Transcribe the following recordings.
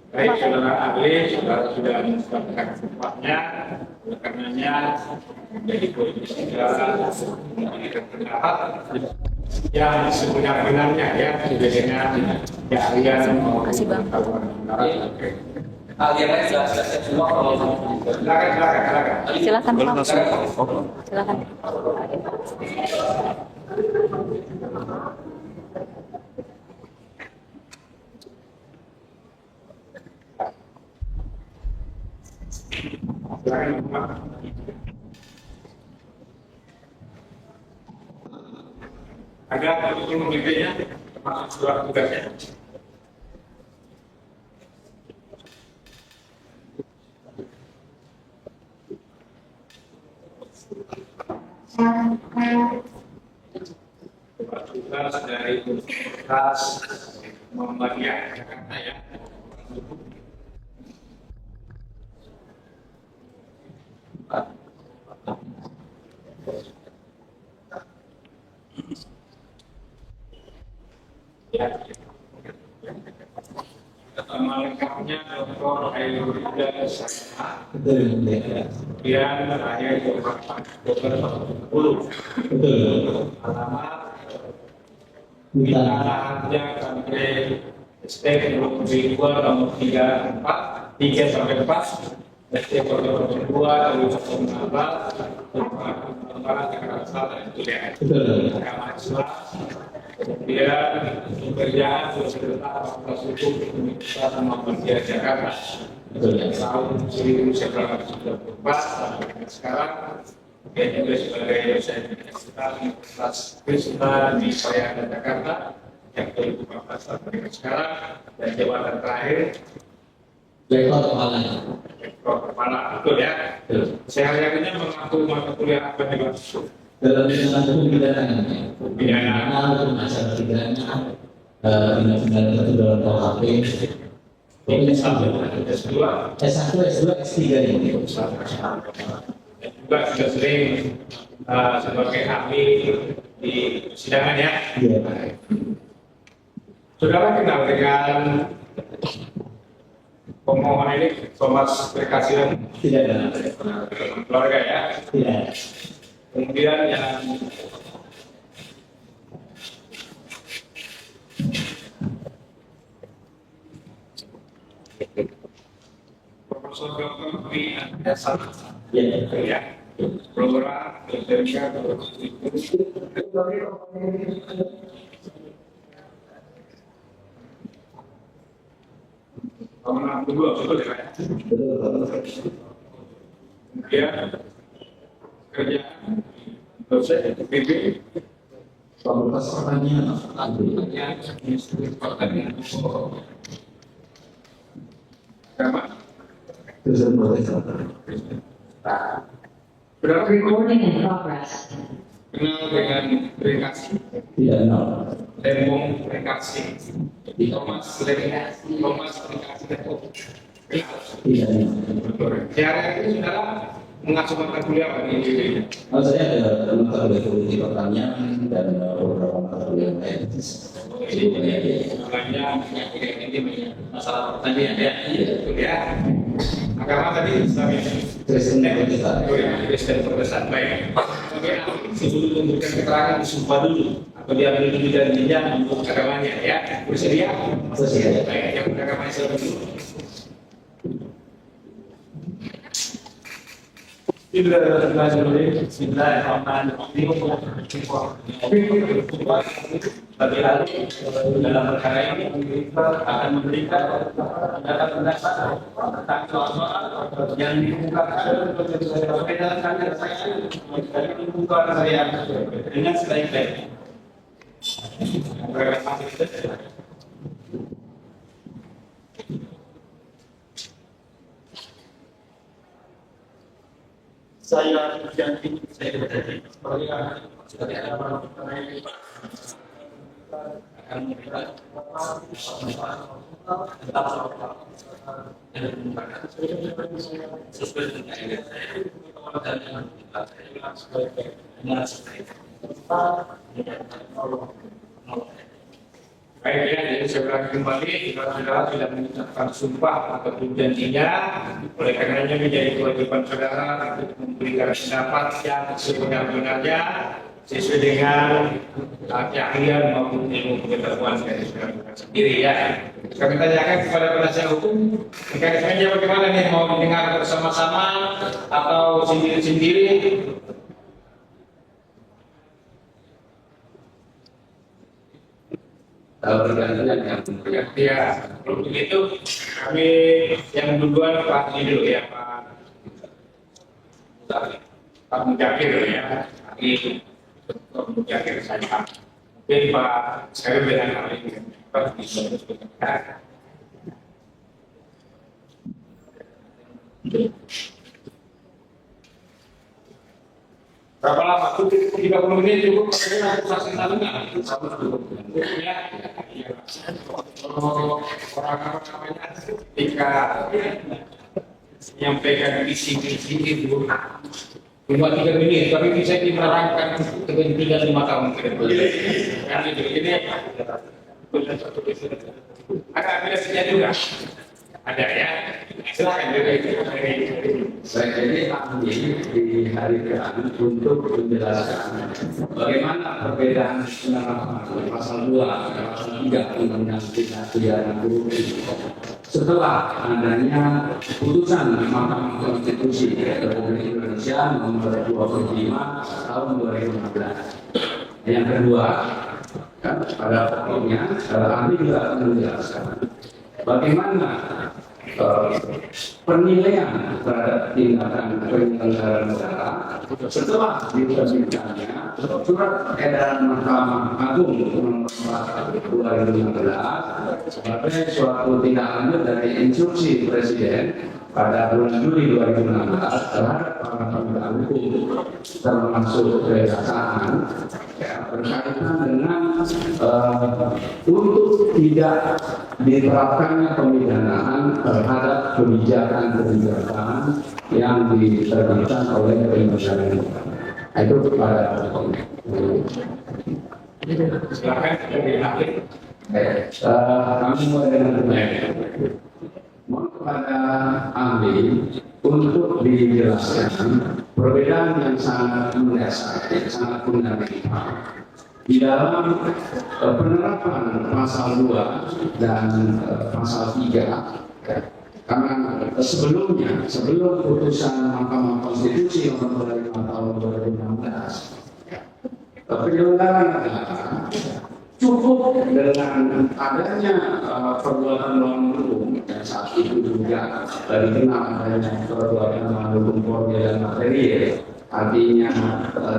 Baik, saudara ahli, saudara sudah mendapatkan tempatnya, karenanya jadi politisi negara memberikan pendapat yang sebenar-benarnya ya, dengan keahlian Kasih Bang. Silakan Pak. Silakan. Ada kurikulum vitae-nya, termasuk surat tugasnya. Tugas dari Universitas Muhammadiyah Jakarta ya. Nama lengkapnya Dr. Hairudda Syah. Kemudian lahir di Bulu. Alamat Bintangnya Country Estate Blok B2 nomor 3 sampai 4. SD Pondok 2 dari Jakarta Jakarta Selatan itu ya. Agama Islam. Kemudian pekerjaan sudah Fakultas Hukum Universitas Muhammadiyah Jakarta tahun 1994 sampai sekarang. Dia juga sebagai dosen Universitas Krishna di Sayana Jakarta yang 2014 sampai sekarang, dan jabatan terakhir Rektor Kepala, betul ya? Sehari-harinya mengaku mata kuliah apa nih Pak? Dalam bidang hukum pidana, Pidana, hukum acara pidana, tindak pidana tertentu dalam KUHP, S1, S2, S1, S2, S3 ini. dan juga sudah sering sebagai ahli di persidangan ya. Iya. Saudara kenal dengan pemohon ini, Thomas Berkasian? Tidak ada. Keluarga ya. Tidak. Kemudian yang Profesor Dr. Dwi Andreasan ya, program Indonesia tahun 62 betul ya? Kemudian kerjaan dosen PB Fakultas Pertanian, agama. dosen profesor. Berapa Recording in progress. kenal dengan Rekasi, Tidak kenal. Lembong Rekasi, Thomas Rekasi, Tidak kenal. Sehari-hari ini saudara mengacu mata kuliah apa di Indonesia? Saya ada mata kuliah politik pertanian dan beberapa mata kuliah lain. Makanya ini masalah pertanian ya, betul ya. Agama tadi Islam Kristen Protestan. Kristen Protestan. Baik. Oke, sebelum memberikan keterangan disumpah dulu atau diambil dulu janjinya untuk agamanya ya. Bersedia? Bersedia. Baik, yang beragama Islam dulu. Dalam perkara ini kita akan memberikan pendapat tentang soal-soal yang dikemukakan dari pembukaan saya dengan sebaik-baiknya. Saya Janti, saya berjanji sebagai akan memberikan sesuai dengan Baik ya, jadi saya ulangi kembali, saudara tidak mengucapkan sumpah atau janjinya, oleh karenanya menjadi kewajiban saudara untuk memberikan pendapat yang sebenar-benarnya sesuai dengan keahlian maupun ilmu pengetahuan dari saudara sendiri ya. Kami tanyakan kepada penasihat hukum, mekanismenya bagaimana nih, mau mendengar bersama-sama atau sendiri-sendiri? Bergantian Ya, kalau begitu kami yang duluan Pak ini dulu ya, Pak Mujahir dulu ya. Ini Pak Mujahir saja. Mungkin Pak saya dengan hal ini Pak bisa. Berapa lama? 30 menit cukup. Pakai saksi tandungan. Ya. Orang apa namanya? Ketika menyampaikan visi-visi itu cuma 3 menit, tapi bisa diterangkan dengan 3-5 tahun ke depan. Kan itu ini ada aplikasinya juga. Ada ya. Silakan saya ini ahli dihadirkan untuk menjelaskan bagaimana perbedaan penerapan pasal 2 dan pasal 3 Undang-Undang Tindak Pidana Korupsi setelah adanya putusan Mahkamah Konstitusi Republik Indonesia nomor 25 tahun 2016. Yang kedua, kan, pada pokoknya ahli juga akan menjelaskan bagaimana penilaian terhadap tindakan penyelenggara negara setelah diterbitkannya surat edaran Mahkamah Agung nomor 4 2016 sebagai suatu tindak lanjut dari instruksi Presiden pada bulan Juli 2016 terhadap para penegak hukum termasuk kejaksaan berkaitan dengan untuk tidak diterapkannya pemidanaan terhadap kebijakan-kebijakan yang diterbitkan oleh penyelenggara negara. Itu pada pokoknya. silakan dari ahli. Kami mulai dengan pertanyaan. Mohon kepada ahli untuk dijelaskan perbedaan yang sangat mendasar, sangat fundamental di dalam penerapan pasal 2 dan pasal 3. Karena sebelum putusan Mahkamah Konstitusi nomor 25 tahun 2016, penyelenggara negara cukup dengan adanya perbuatan melawan hukum yang saat itu juga dikenal adanya perbuatan melawan hukum formil dan material, artinya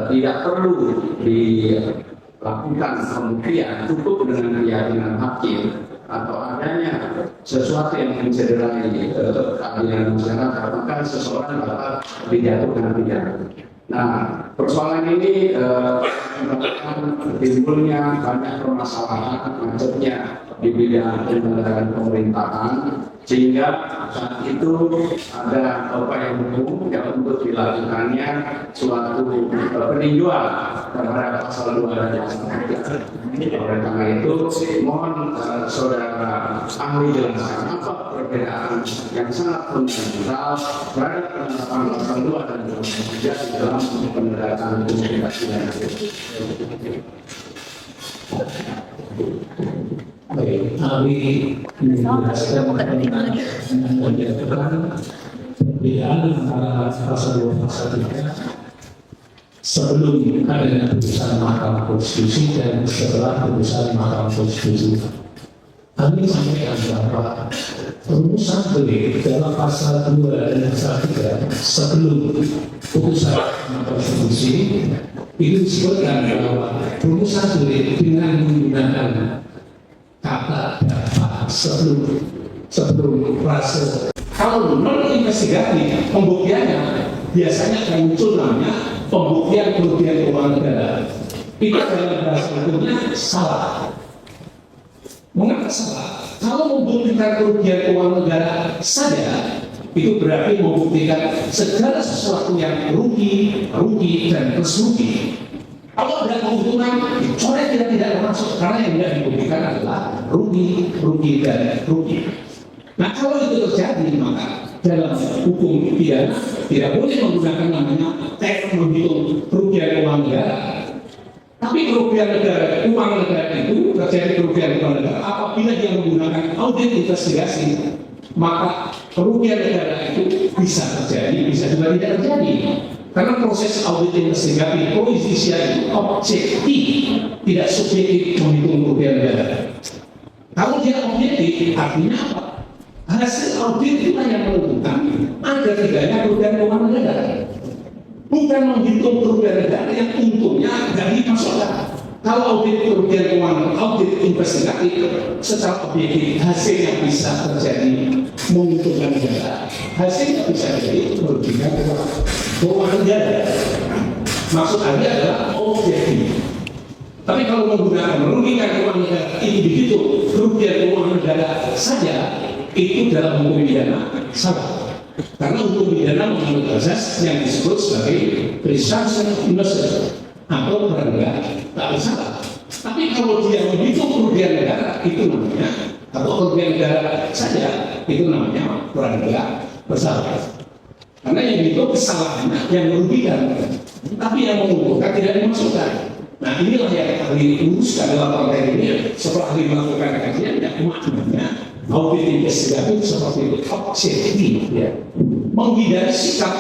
tidak perlu dilakukan pembuktian, cukup dengan keyakinan hakim atau adanya sesuatu yang mencederai keadilan masyarakat, maka seseorang dapat dijatuhkan pidana. Nah, persoalan ini menyebabkan timbulnya banyak permasalahan macetnya di bidang penyelenggaraan pemerintahan, sehingga saat itu ada upaya hukum yang untuk dilakukannya suatu peninjauan terhadap pasal 2 dan pasal 3. Oleh karena itu, mohon saudara ahli jelaskan apa perbedaan yang sangat fundamental terhadap penerapan pasal 2 dan pasal 3 di dalam penegakan hukum tindak pidana. Baik, ahli menjelaskan perbedaan antara pasal 2 pasal 3 sebelum adanya putusan Mahkamah Konstitusi dan setelah putusan Mahkamah Konstitusi. Kami sampaikan bahwa rumusan delik dalam pasal 2 dan pasal 3 sebelum putusan Mahkamah Konstitusi itu disebutkan bahwa rumusan delik dengan menggunakan kata dapat sebelum frase kalau non investigasi pembuktiannya biasanya akan muncul namanya pembuktian kerugian keuangan negara. Itu dalam bahasa hukumnya salah. Mengapa salah? Kalau membuktikan kerugian keuangan negara saja, itu berarti membuktikan segala sesuatu yang rugi dan plus rugi. Kalau ada keuntungan, coret tidak termasuk karena yang tidak dibuktikan adalah rugi dan rugi. Nah, kalau itu terjadi, maka dalam hukum pidana tidak boleh menggunakan namanya teknik menghitung kerugian keuangan negara. Tapi kerugian negara, uang negara itu terjadi kerugian keuangan negara apabila dia menggunakan audit investigasi, maka kerugian negara itu bisa terjadi, bisa juga tidak terjadi. Karena proses audit investigasi pro-justisia itu objektif, tidak subjektif menghitung kerugian negara. Kalau dia objektif, artinya apa? Hasil audit itulah yang menentukan ada tidaknya kerugian keuangan negara. Bukan menghitung kerugian negara yang untungnya dari masyarakat. Kalau audit kerugian keuangan, audit investigasi secara objektif, hasilnya bisa terjadi menguntungkan negara, hasilnya bisa jadi merugikan keuangan negara. Maksud Anda adalah objektif. Tapi kalau menggunakan merugikan keuangan negara ini begitu kerugian keuangan negara saja, itu dalam hukum pidana salah. Karena hukum pidana menganut asas yang disebut sebagai presumption of innocence atau praduga tak bersalah. Tapi kalau dia menghitung kerugian negara, itu namanya, atau kerugian negara saja, itu namanya praduga bersalah. Karena yang itu kesalahannya yang merugikan, tapi yang menguntungkan tidak dimasukkan. Nah, inilah yang ahli luruskan dalam konteks ini. Setelah ahli melakukan kajian, yang maknanya audit investigatif seperti itu objektif, ya, menghindari sikap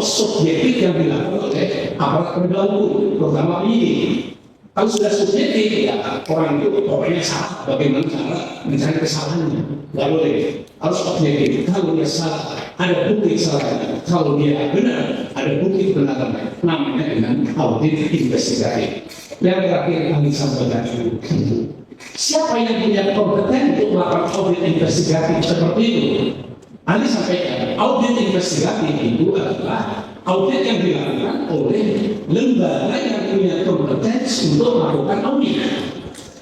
subjektif yang dilakukan oleh aparat penegak hukum, terutama penyidik. Kalau sudah subjektif, ya orang itu pokoknya salah, bagaimana cara mencari kesalahannya, nggak boleh. Harus objektif. Kalau dia salah, ada bukti kesalahannya. Kalau dia benar, ada bukti kebenarannya. Namanya dengan audit investigatif. Yang terakhir kami sampaikan, siapa yang punya kompeten untuk melakukan audit investigatif seperti itu? Anda sampaikan, audit investigatif itu adalah audit yang dilakukan oleh lembaga yang punya kompetensi untuk melakukan audit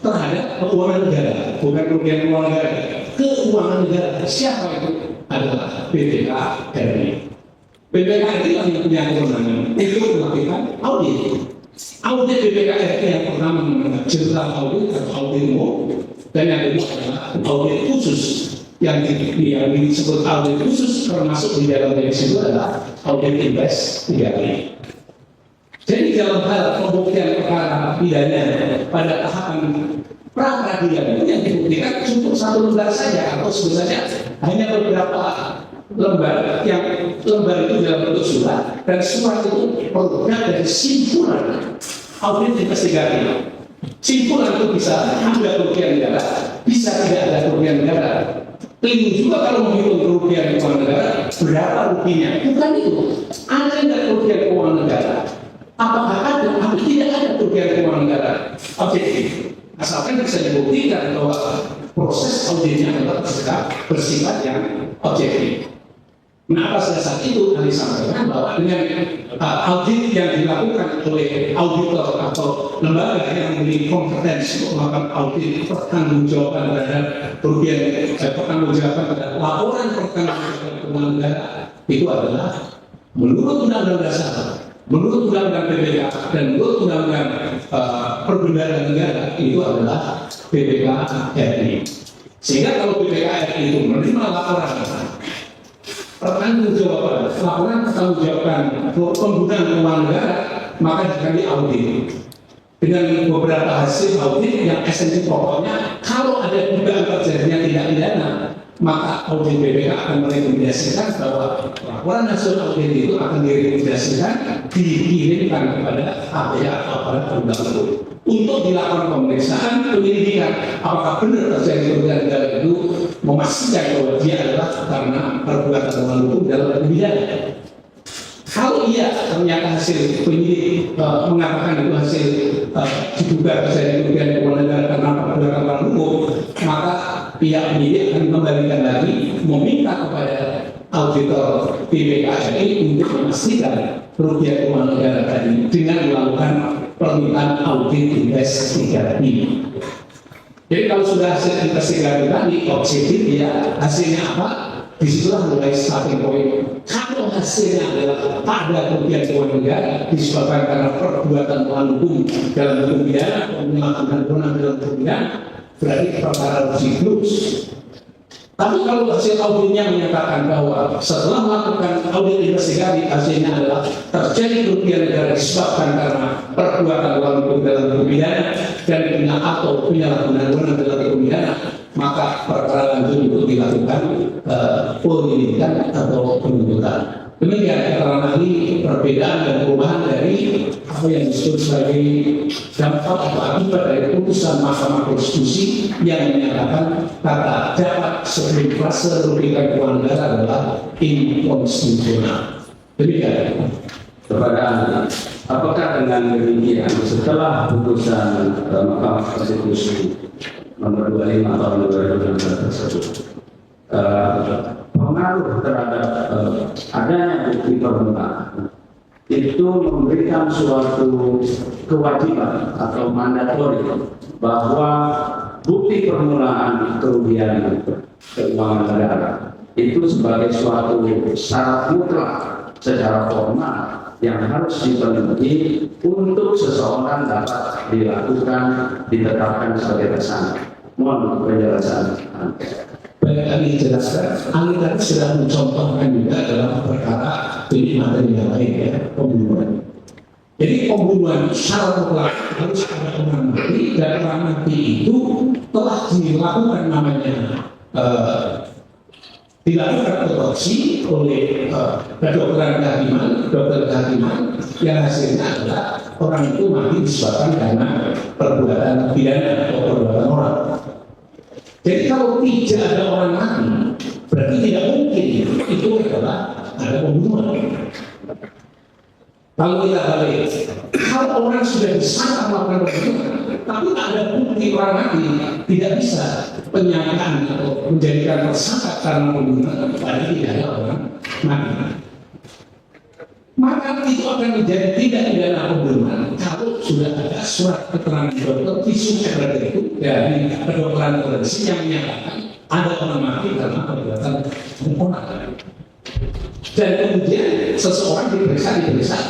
terhadap keuangan negara, bukan kerugian keuangan negara, keuangan negara. Siapa itu? Adalah BPK RI. BPK RI yang punya kewenangan untuk melakukan audit. Audit BPK RI yang pertama mengenai general audit atau audit umum, dan yang kedua adalah audit khusus yang disebut audit khusus, termasuk di dalam itu adalah audit investigasi. Jadi dalam hal pembuktian perkara pidana pada tahapan pra peradilan itu yang dibuktikan cukup satu lembar saja, atau sebenarnya hanya beberapa lembar, yang lembar itu dalam bentuk surat, dan surat itu produk dari simpulan audit investigasi. Simpulan itu bisa ada kerugian negara, bisa tidak ada kerugian negara. Keliru juga kalau menghitung kerugian keuangan negara, berapa ruginya? Bukan itu. Ada nggak kerugian keuangan negara? Apakah ada? Atau tidak ada kerugian keuangan negara? Objektif. Asalkan bisa dibuktikan bahwa proses auditnya adalah bersifat yang objektif. Nah, atas dasar itu kami sampaikan bahwa dengan audit yang dilakukan oleh auditor atau lembaga yang memiliki kompetensi untuk melakukan audit pertanggungjawaban terhadap kerugian, pertanggungjawaban terhadap laporan pertanggungjawaban keuangan negara, itu adalah menurut Undang-Undang Dasar, menurut Undang-Undang PPK, dan menurut Undang-Undang Perbendaharaan Negara, itu adalah BPK RI. Sehingga kalau BPK RI itu menerima laporan pertanggungjawaban, laporan pertanggungjawaban penggunaan keuangan negara, maka jika diaudit dengan beberapa hasil audit yang esensi pokoknya, kalau ada dugaan terjadinya tindak pidana, maka audit BPK akan merekomendasikan bahwa laporan hasil audit itu akan direkomendasikan dikirimkan kepada APH atau aparat penegak hukum untuk dilakukan pemeriksaan penyelidikan apakah benar terjadi kerugian negara itu, memastikan bahwa dia adalah karena perbuatan melawan hukum dalam pidana. Kalau iya ternyata hasil penyidik mengatakan itu hasil diduga terjadi kerugian keuangan negara karena perbuatan melawan hukum, maka pihak penyidik akan kembalikan lagi meminta kepada auditor BPKRI untuk memastikan kerugian keuangan negara tadi dengan melakukan permintaan audit investigatif. Jadi kalau sudah hasil investigasi tadi objektif ya hasilnya apa? Disitulah mulai starting point. Kalau hasilnya adalah pada kerugian keuangan negara disebabkan karena perbuatan melawan hukum dalam hukum pidana atau melakukan kewenangan dalam hukum pidana, berarti perkara harus di-close. Tapi kalau hasil auditnya menyatakan bahwa setelah melakukan audit investigasi hasilnya adalah terjadi kerugian negara disebabkan karena perbuatan melawan hukum dalam hukum pidana dan atau penyalahgunaan wewenang dalam hukum pidana, maka perkara lanjut untuk dilakukan penyelidikan atau penuntutan. Demikian keterangan ahli perbedaan dan perubahan dari apa yang disebut sebagai dampak atau akibat dari putusan Mahkamah Konstitusi yang menyatakan kata dapat sebelum fase merugikan keuangan negara adalah inkonstitusional. Demikian. Kepada ahli, apakah dengan demikian setelah putusan Mahkamah Konstitusi nomor 25 tahun 2016 tersebut pengaruh terhadap adanya bukti permulaan itu memberikan suatu kewajiban atau mandatori bahwa bukti permulaan kerugian keuangan negara itu sebagai suatu syarat mutlak secara formal yang harus dipenuhi untuk seseorang dapat ditetapkan sebagai tersangka. Mohon penjelasan. Banyak kali dijelaskan, ahli tadi sudah mencontohkan juga dalam perkara ini materi yang lain ya, pembunuhan. Jadi pembunuhan syarat mutlak harus ada orang mati dan orang mati itu telah dilakukan namanya dilakukan otopsi oleh dokter kehakiman yang hasilnya adalah orang itu mati disebabkan karena perbuatan pidana atau perbuatan moral. Jadi kalau tidak ada orang mati, berarti tidak mungkin itu adalah ada pembunuhan. Kalau kita balik, kalau orang sudah disangka melakukan pembunuhan, tapi tak ada bukti orang mati, tidak bisa penyangkaan atau menjadikan tersangka karena pembunuhan, berarti tidak ada orang mati. Maka itu akan menjadi tidak pidana pembunuhan kalau sudah ada surat keterangan dokter visum et repertum dari kedokteran forensik yang menyatakan ada orang mati karena perbuatan pembunuhan. Dan kemudian seseorang diperiksa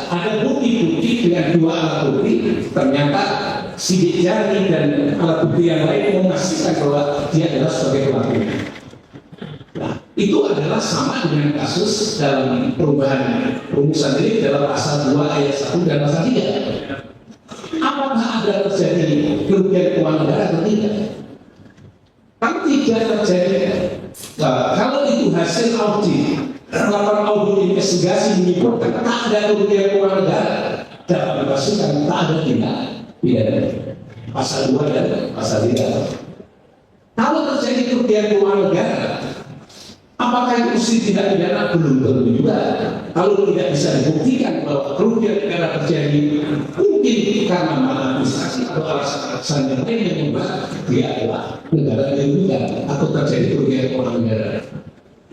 ada bukti-bukti dengan dua alat bukti, ternyata sidik jari dan alat bukti yang lain memastikan bahwa dia adalah sebagai pelaku. Nah, itu adalah sama dengan kasus dalam perubahan rumusan ini dalam pasal 2 ayat 1 dan pasal 3. Apakah ada terjadi kerugian keuangan negara atau tidak? Kalau tidak terjadi, kalau itu hasil audit, laporan audit investigasi menyebutkan tak ada kerugian keuangan negara, dapat dipastikan tak ada tindak pidana. Pasal 2 dan pasal 3. Kalau terjadi kerugian keuangan negara, apakah itu mesti tidak pidana? Belum tentu juga. Kalau tidak bisa dibuktikan bahwa kerugian negara terjadi mungkin karena maladministrasi atau alasan yang lain yang membuat dia adalah negara yang dirugikan atau terjadi kerugian keuangan negara.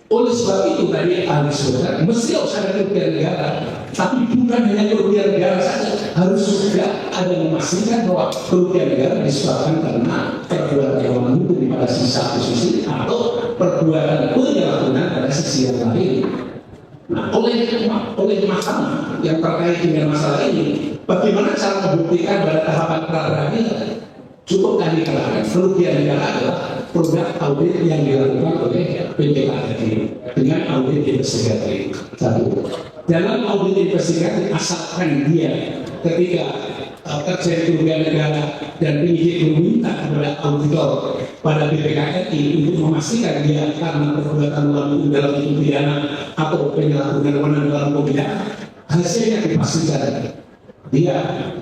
Oleh sebab itu tadi ahli sebutkan mesti harus ada kerugian negara, tapi bukan hanya kerugian negara saja, harus juga ada memastikan bahwa kerugian negara disebabkan karena perbuatan melawan hukum pada satu sisi atau perbuatan penyalahgunaan pada sisi yang lain. Nah, oleh mahkamah yang terkait dengan masalah ini, bagaimana cara membuktikan pada tahapan pra-peradilan? Cukup tadi katakan kerugian negara adalah produk audit yang dilakukan oleh BPKRI dengan audit investigatif. Satu, dalam audit investigatif asalkan dia ketika terjadi kerugian negara dan penyidik meminta kepada auditor pada BPKRI untuk memastikan dia karena perbuatan melawan dalam hukum pidana atau penyalahgunaan wewenang dalam hukum pidana, hasilnya dipastikan dia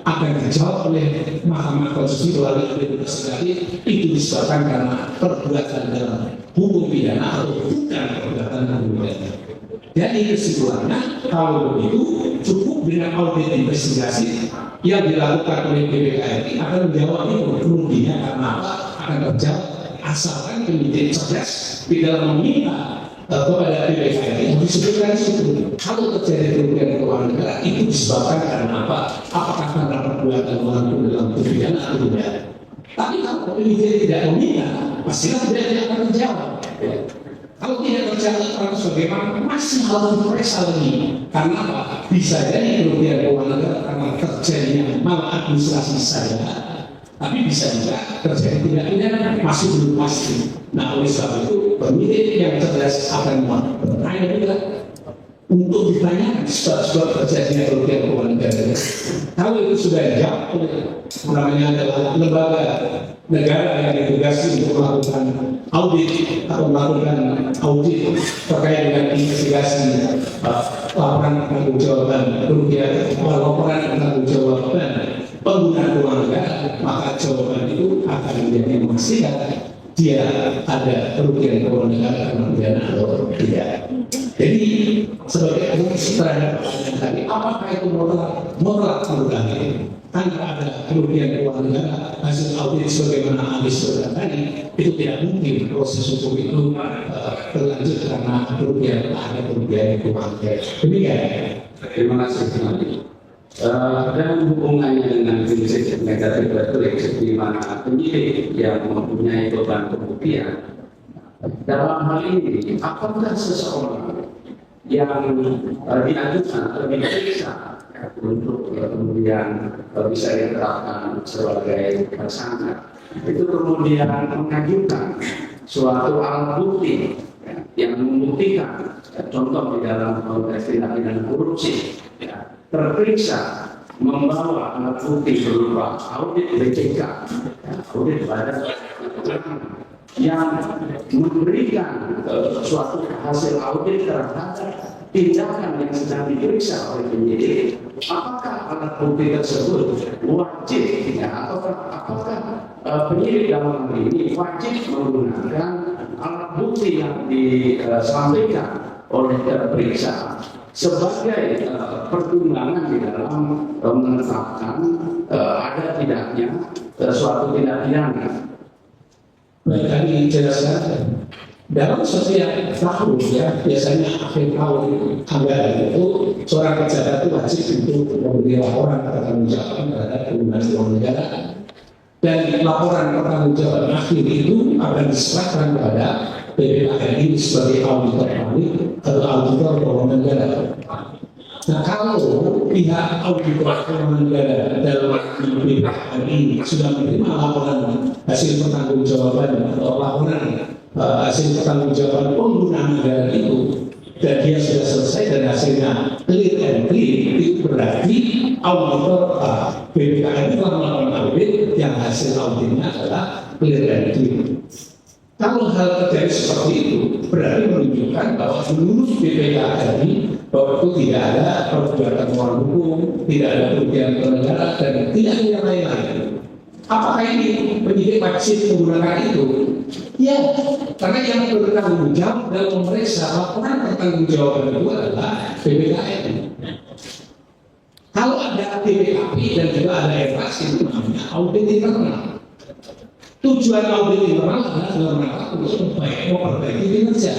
akan dijawab oleh Mahkamah Konstitusi melalui audit investigatif itu disebabkan karena perbuatan dalam hukum pidana atau bukan perbuatan hukum pidana. Jadi kesimpulannya kalau begitu cukup dengan audit investigasi yang dilakukan oleh BPKRI akan menjawab itu kerugiannya karena apa akan terjawab asalkan penyidik cerdas di dalam meminta kepada BPKRI disebutkan di situ. Kalau terjadi kerugian keuangan negara itu disebabkan karena apa? Apakah karena perbuatan orang itu dalam pidana atau tidak? Tapi kalau penyidik tidak meminta, pastilah tidak akan terjawab. Kalau tidak terjawab terus bagaimana? Masih harus diperiksa lagi. Karena apa? Bisa jadi kerugian keuangan negara karena terjadinya maladministrasi saja. Tapi bisa juga terjadi tidak pidana, masih belum pasti. Nah, oleh sebab itu penyidik yang cerdas akan bertanya juga untuk ditanyakan sebab-sebab terjadinya kerugian keuangan negara. Kalau itu sudah dijawab oleh namanya adalah lembaga negara yang ditugasi untuk melakukan audit atau melakukan audit terkait dengan investigasi laporan pertanggungjawaban kerugian, laporan pertanggungjawaban penggunaan keuangan negara, maka jawaban itu akan menjadi memastikan dia ada kerugian keuangan negara karena pidana atau tidak. Jadi sebagai analisis terhadap pertanyaan tadi, apakah itu mutlak mengurangi? Tanpa ada kerugian keuangan negara, hasil audit sebagaimana analis saudara tadi, itu tidak mungkin proses hukum itu berlanjut karena ada kerugian keuangan negara. Demikian. Terima kasih sekali. Dan hubungannya dengan prinsip negatif refleks di mana penyidik yang mempunyai beban pembuktian dalam hal ini, apakah seseorang yang diajukan atau diperiksa untuk kemudian bisa ditetapkan sebagai tersangka itu kemudian mengajukan suatu alat bukti yang membuktikan, contoh di dalam konteks tindak pidana korupsi, terperiksa membawa alat bukti berupa audit BPK, audit badan yang memberikan suatu hasil audit terhadap tindakan yang sedang diperiksa oleh penyidik, apakah alat bukti tersebut wajib atau apakah penyidik dalam hal ini wajib menggunakan alat bukti yang disampaikan oleh terperiksa sebagai pertimbangan di dalam menetapkan ada tidaknya suatu tindak pidana. Baik, tadi dijelaskan dalam setiap tahun ya, biasanya akhir tahun anggaran itu seorang pejabat itu wajib untuk memberi laporan pertanggungjawaban terhadap penggunaan uang negara, dan laporan pertanggungjawaban akhir itu akan diserahkan kepada BPKRI sebagai auditor kami atau auditor keuangan negara. Nah, kalau pihak auditor keuangan negara dalam BPKRI sudah menerima laporan hasil pertanggungjawaban atau laporan hasil pertanggungjawaban penggunaan negara itu dan dia sudah selesai dan hasilnya clear and clear, itu berarti auditor BPKRI telah melakukan audit yang hasil auditnya adalah clear and clear. Kalau hal terjadi seperti itu, berarti menunjukkan bahwa menurut BPKRI bahwa itu tidak ada perbuatan melawan hukum, tidak ada kerugian negara, dan tidak ada yang lain-lain. Apakah ini penyidik wajib menggunakan itu? Ya, karena yang bertanggung jawab dalam memeriksa laporan pertanggungjawaban itu adalah BPKRI. Kalau ada BPKP dan juga ada ERAS, itu namanya audit internal. Tujuan audit internal adalah dalam rangka untuk memperbaiki kinerja.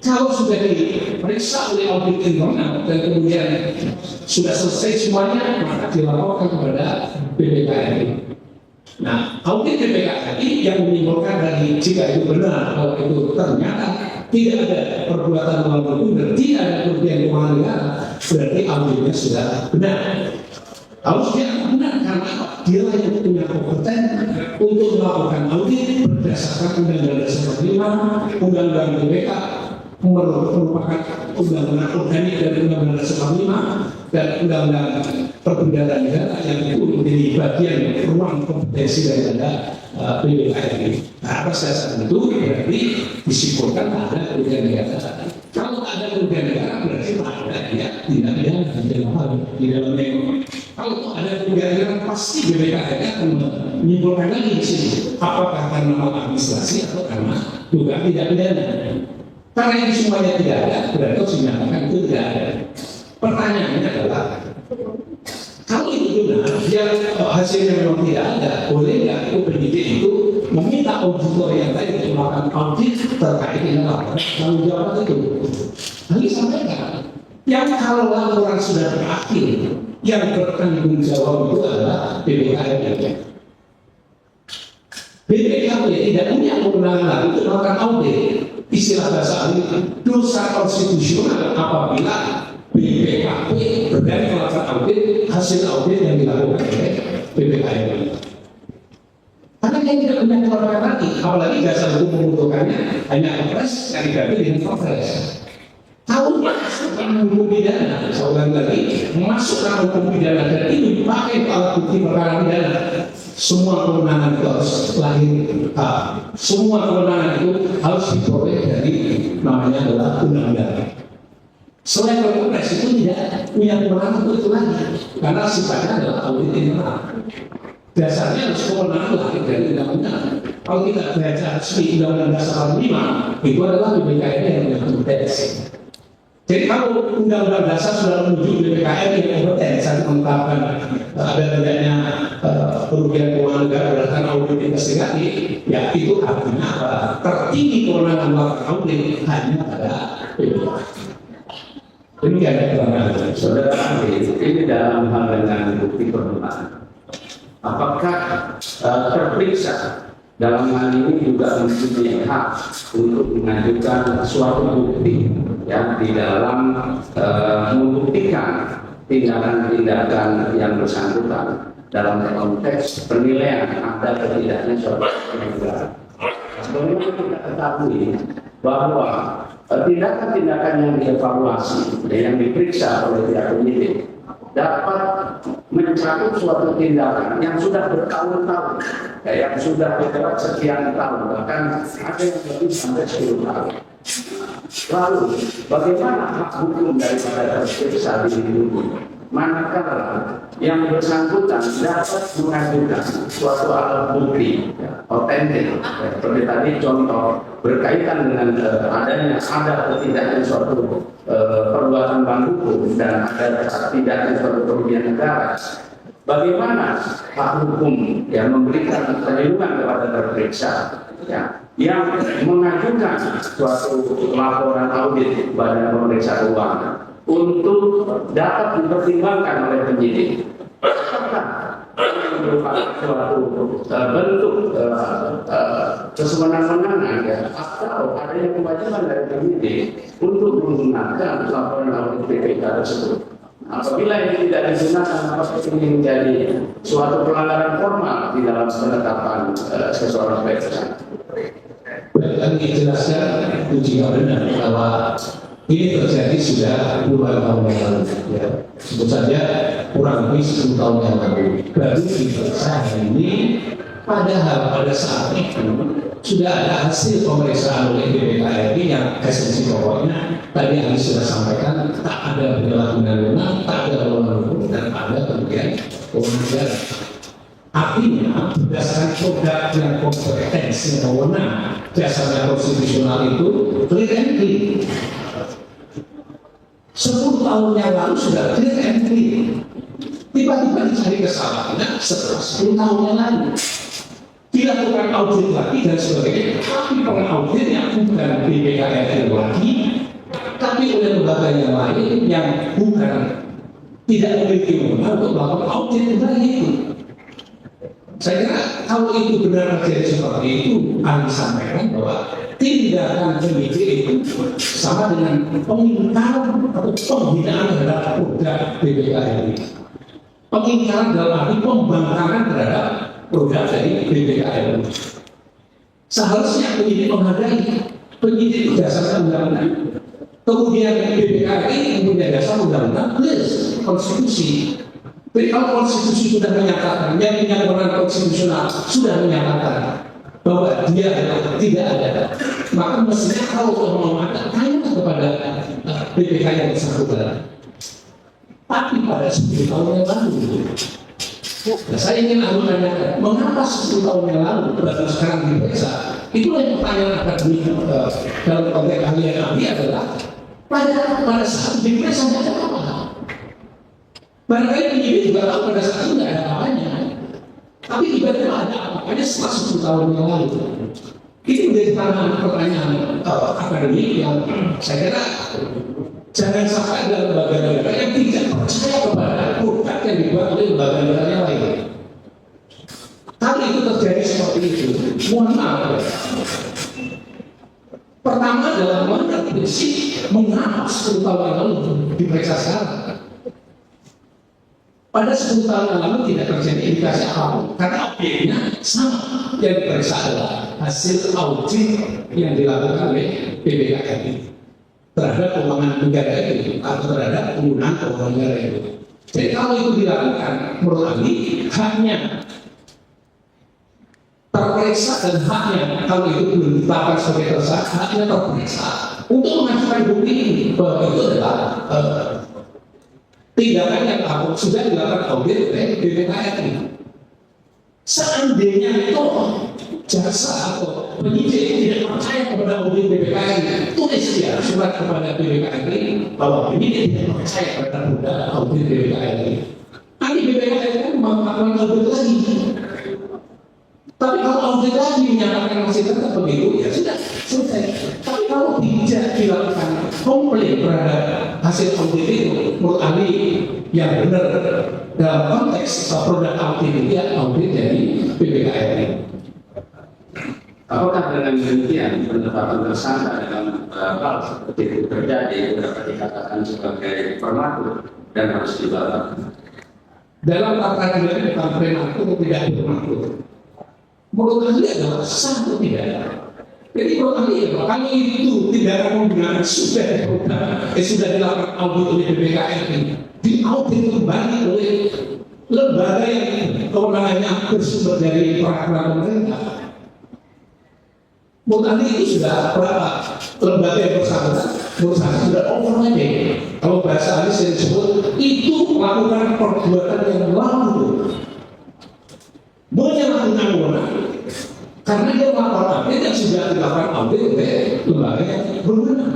Kalau sudah diperiksa oleh audit internal dan kemudian sudah selesai semuanya, maka dilaporkan kepada BPKRI. Nah, audit BPKRI yang menyimpulkan dari jika itu benar, kalau itu ternyata tidak ada perbuatan melawan hukum dan tidak ada kerugian keuangan negara, berarti auditnya sudah benar. Harus dia benar karena dia yang punya kompeten untuk melakukan audit berdasarkan Undang-Undang Dasar 45, Undang-Undang BPK, merupakan Undang-Undang Organik dan Undang-Undang Dasar 45 dan Undang-Undang Perbendaharaan Negara yang itu menjadi bagian ruang kompetensi daripada BPKRI. Nah, atas dasar itu berarti disimpulkan ada kerugian negara. Kalau ada kerugian negara berarti ada ya tidak ada di dalamnya. Kalau ada kerugian negara pasti BPKRI akan menyimpulkan lagi di sini apakah karena maladministrasi atau karena dugaan tidak pidana. Karena ini semuanya tidak ada, berarti harus dinyatakan itu tidak ada. Pertanyaannya adalah kalau itu benar, dia hasilnya memang tidak ada, boleh nggak itu penyidik itu meminta auditor yang tadi untuk melakukan audit terkait dengan laporan tanggung jawab itu. Lalu sampaikan, yang kalau laporan sudah berakhir, yang bertanggung jawab itu adalah BPKP. BPKP tidak punya kewenangan untuk melakukan audit. Istilah bahasa ini dosa konstitusional apabila BPKP berani melakukan audit hasil audit yang dilakukan oleh BPKP. Karena yang tidak punya kewenangan lagi, apalagi dasar hukum membutuhkannya hanya Kepres yang diganti dengan Kepres. Tahu masuk dalam hukum pidana, saya ulang lagi, masuk dalam hukum pidana dan itu dipakai alat bukti perkara pidana. Semua kewenangan itu harus lahir, semua kewenangan itu harus diperoleh dari namanya adalah undang-undang. Selain Kepres itu tidak punya kewenangan untuk itu lagi, karena sifatnya adalah audit internal. Dasarnya harus kewenangan lahir dari undang-undang. Kalau kita baca di Undang-Undang Dasar 45, itu adalah BPKP yang punya kompetensi. Jadi kalau Undang-Undang Dasar sudah menuju BPKP yang kompetensi saat menetapkan ada tidaknya kerugian keuangan negara berdasarkan audit investigatif, ya itu artinya apa? Tertinggi kewenangan melakukan audit hanya pada BPKP. Demikian keterangan Saudara ahli, ini dalam hal dengan bukti permulaan. Apakah terperiksa dalam hal ini juga mempunyai hak untuk mengajukan suatu bukti ya di dalam membuktikan tindakan-tindakan yang bersangkutan dalam konteks penilaian ada atau tidaknya suatu pelanggaran. Sebagaimana kita ketahui bahwa tindakan-tindakan yang dievaluasi dan yang diperiksa oleh pihak penyidik dapat mencakup suatu tindakan yang sudah bertahun-tahun, yang sudah bergerak sekian tahun, bahkan ada yang lebih sampai 10 tahun. Lalu, bagaimana hak hukum daripada terperiksa dilindungi? Manakala yang bersangkutan dapat mengajukan suatu alat bukti otentik, seperti tadi contoh berkaitan dengan adanya ada atau tidaknya suatu perbuatan bank hukum dan ada tidaknya suatu kerugian negara. Bagaimana hak hukum yang memberikan perlindungan kepada terperiksa yang mengajukan suatu laporan audit Badan Pemeriksa Keuangan untuk dapat dipertimbangkan oleh penyidik? Apakah merupakan suatu bentuk kesewenang-wenangan atau adanya kewajiban dari penyidik untuk menggunakan laporan audit BPK tersebut? Apabila ini tidak digunakan, apakah ini menjadi suatu pelanggaran formal di dalam penetapan seseorang sebagai tersangka? Baik, dijelaskan jika benar bahwa ini terjadi sudah puluhan tahun yang lalu. Ya. Sebut saja kurang lebih 10 tahun yang lalu. Baru diperiksa ini, padahal pada saat itu sudah ada hasil pemeriksaan oleh BPKP yang esensi pokoknya tadi yang sudah sampaikan, tak ada penyalahgunaan, tak ada lawan hukum dan ada kemudian kewenangan. Artinya berdasarkan produk yang kompetensi wewenang dasarnya konstitusional itu clear and clear. 10 tahun yang lalu sudah clear and clear. Tiba-tiba dicari kesalahannya setelah 10 tahun yang lalu. Dilakukan audit lagi dan sebagainya, tapi pengauditnya bukan BPKP lagi, tapi oleh lembaga yang lain yang bukan tidak memiliki wewenang untuk melakukan audit kembali itu. Saya kira kalau itu benar terjadi seperti itu, Anda sampaikan bahwa tindakan penyidik itu sama dengan pengingkaran atau penghinaan terhadap produk BPKP. Pengingkaran dalam arti pembangkangan terhadap produk dari BPKP. Seharusnya penyidik menghargai, penyidik berdasarkan undang-undang. Kemudian BPKP mempunyai dasar undang-undang plus konstitusi. Jadi kalau konstitusi sudah menyatakan, yang punya kewenangan konstitusional sudah menyatakan bahwa dia tidak ada, maka mestinya kalau mau ada, tanya kepada BPK yang bersangkutan. Tapi pada 10 tahun yang lalu, saya ingin menanyakan, mengapa 10 tahun yang lalu baru sekarang diperiksa? Itulah yang pertanyaan akademik dalam konteks ahli adalah pada saat diperiksa tidak ada apa. Barangkali penyidik juga tahu pada saat itu tidak ada apa-apanya. Tapi tiba-tiba ada apa-apanya setelah 10 tahun yang lalu. Ini menjadi pertanyaan akademik yang saya kira jangan sampai ada lembaga-lembaga yang tidak percaya kepada produk yang dibuat oleh lembaga-lembaga yang lain. Kalau itu terjadi seperti itu, mohon maaf. Pertama adalah melanggar prinsip mengapa 10 tahun yang lalu diperiksa sekarang. Pada 10 tahun yang lalu tidak terjadi indikasi apapun karena objeknya sama. Yang diperiksa adalah hasil audit yang dilakukan oleh BPKRI terhadap keuangan negara itu atau terhadap penggunaan keuangan negara itu. Jadi kalau itu dilakukan, menurut kami haknya terperiksa dan haknya kalau itu belum ditetapkan sebagai tersangka, haknya terperiksa untuk mengajukan bukti ini bahwa itu adalah tindakan yang sudah dilakukan audit oleh BPKRI. Seandainya itu jaksa atau penyidik tidak percaya kepada audit BPKRI, tulis dia surat kepada BPKRI bahwa penyidik tidak percaya kepada audit BPKRI. Nanti BPKRI kan melakukan audit lagi. Tapi kalau audit lagi menyatakan masih tetap begitu, ya sudah selesai. Tapi kalau tidak dilakukan komplain terhadap hasil audit itu, menurut ahli yang benar dalam konteks produk audit itu ya audit dari BPKRI. Apakah dengan demikian penetapan tersangka dalam hal seperti itu terjadi dapat dikatakan sebagai prematur dan harus dibatalkan? Dalam tataran dari bukan prematur tidak prematur. Menurut ahli adalah sah atau tidak. Jadi menurut ahli kalau itu tidak menggunakan sudah dilakukan audit oleh BPKRI, diaudit kembali oleh lembaga yang kewenangannya bersumber dari peraturan pemerintah. Menurut ahli itu sudah berapa lembaga yang bersangkutan? Menurut saya sudah overlapping. Kalau bahasa ahli saya disebut itu melakukan perbuatan yang lalu menyalahgunakan wewenang karena dia melakukan audit yang sudah dilakukan audit oleh lembaga yang berwenang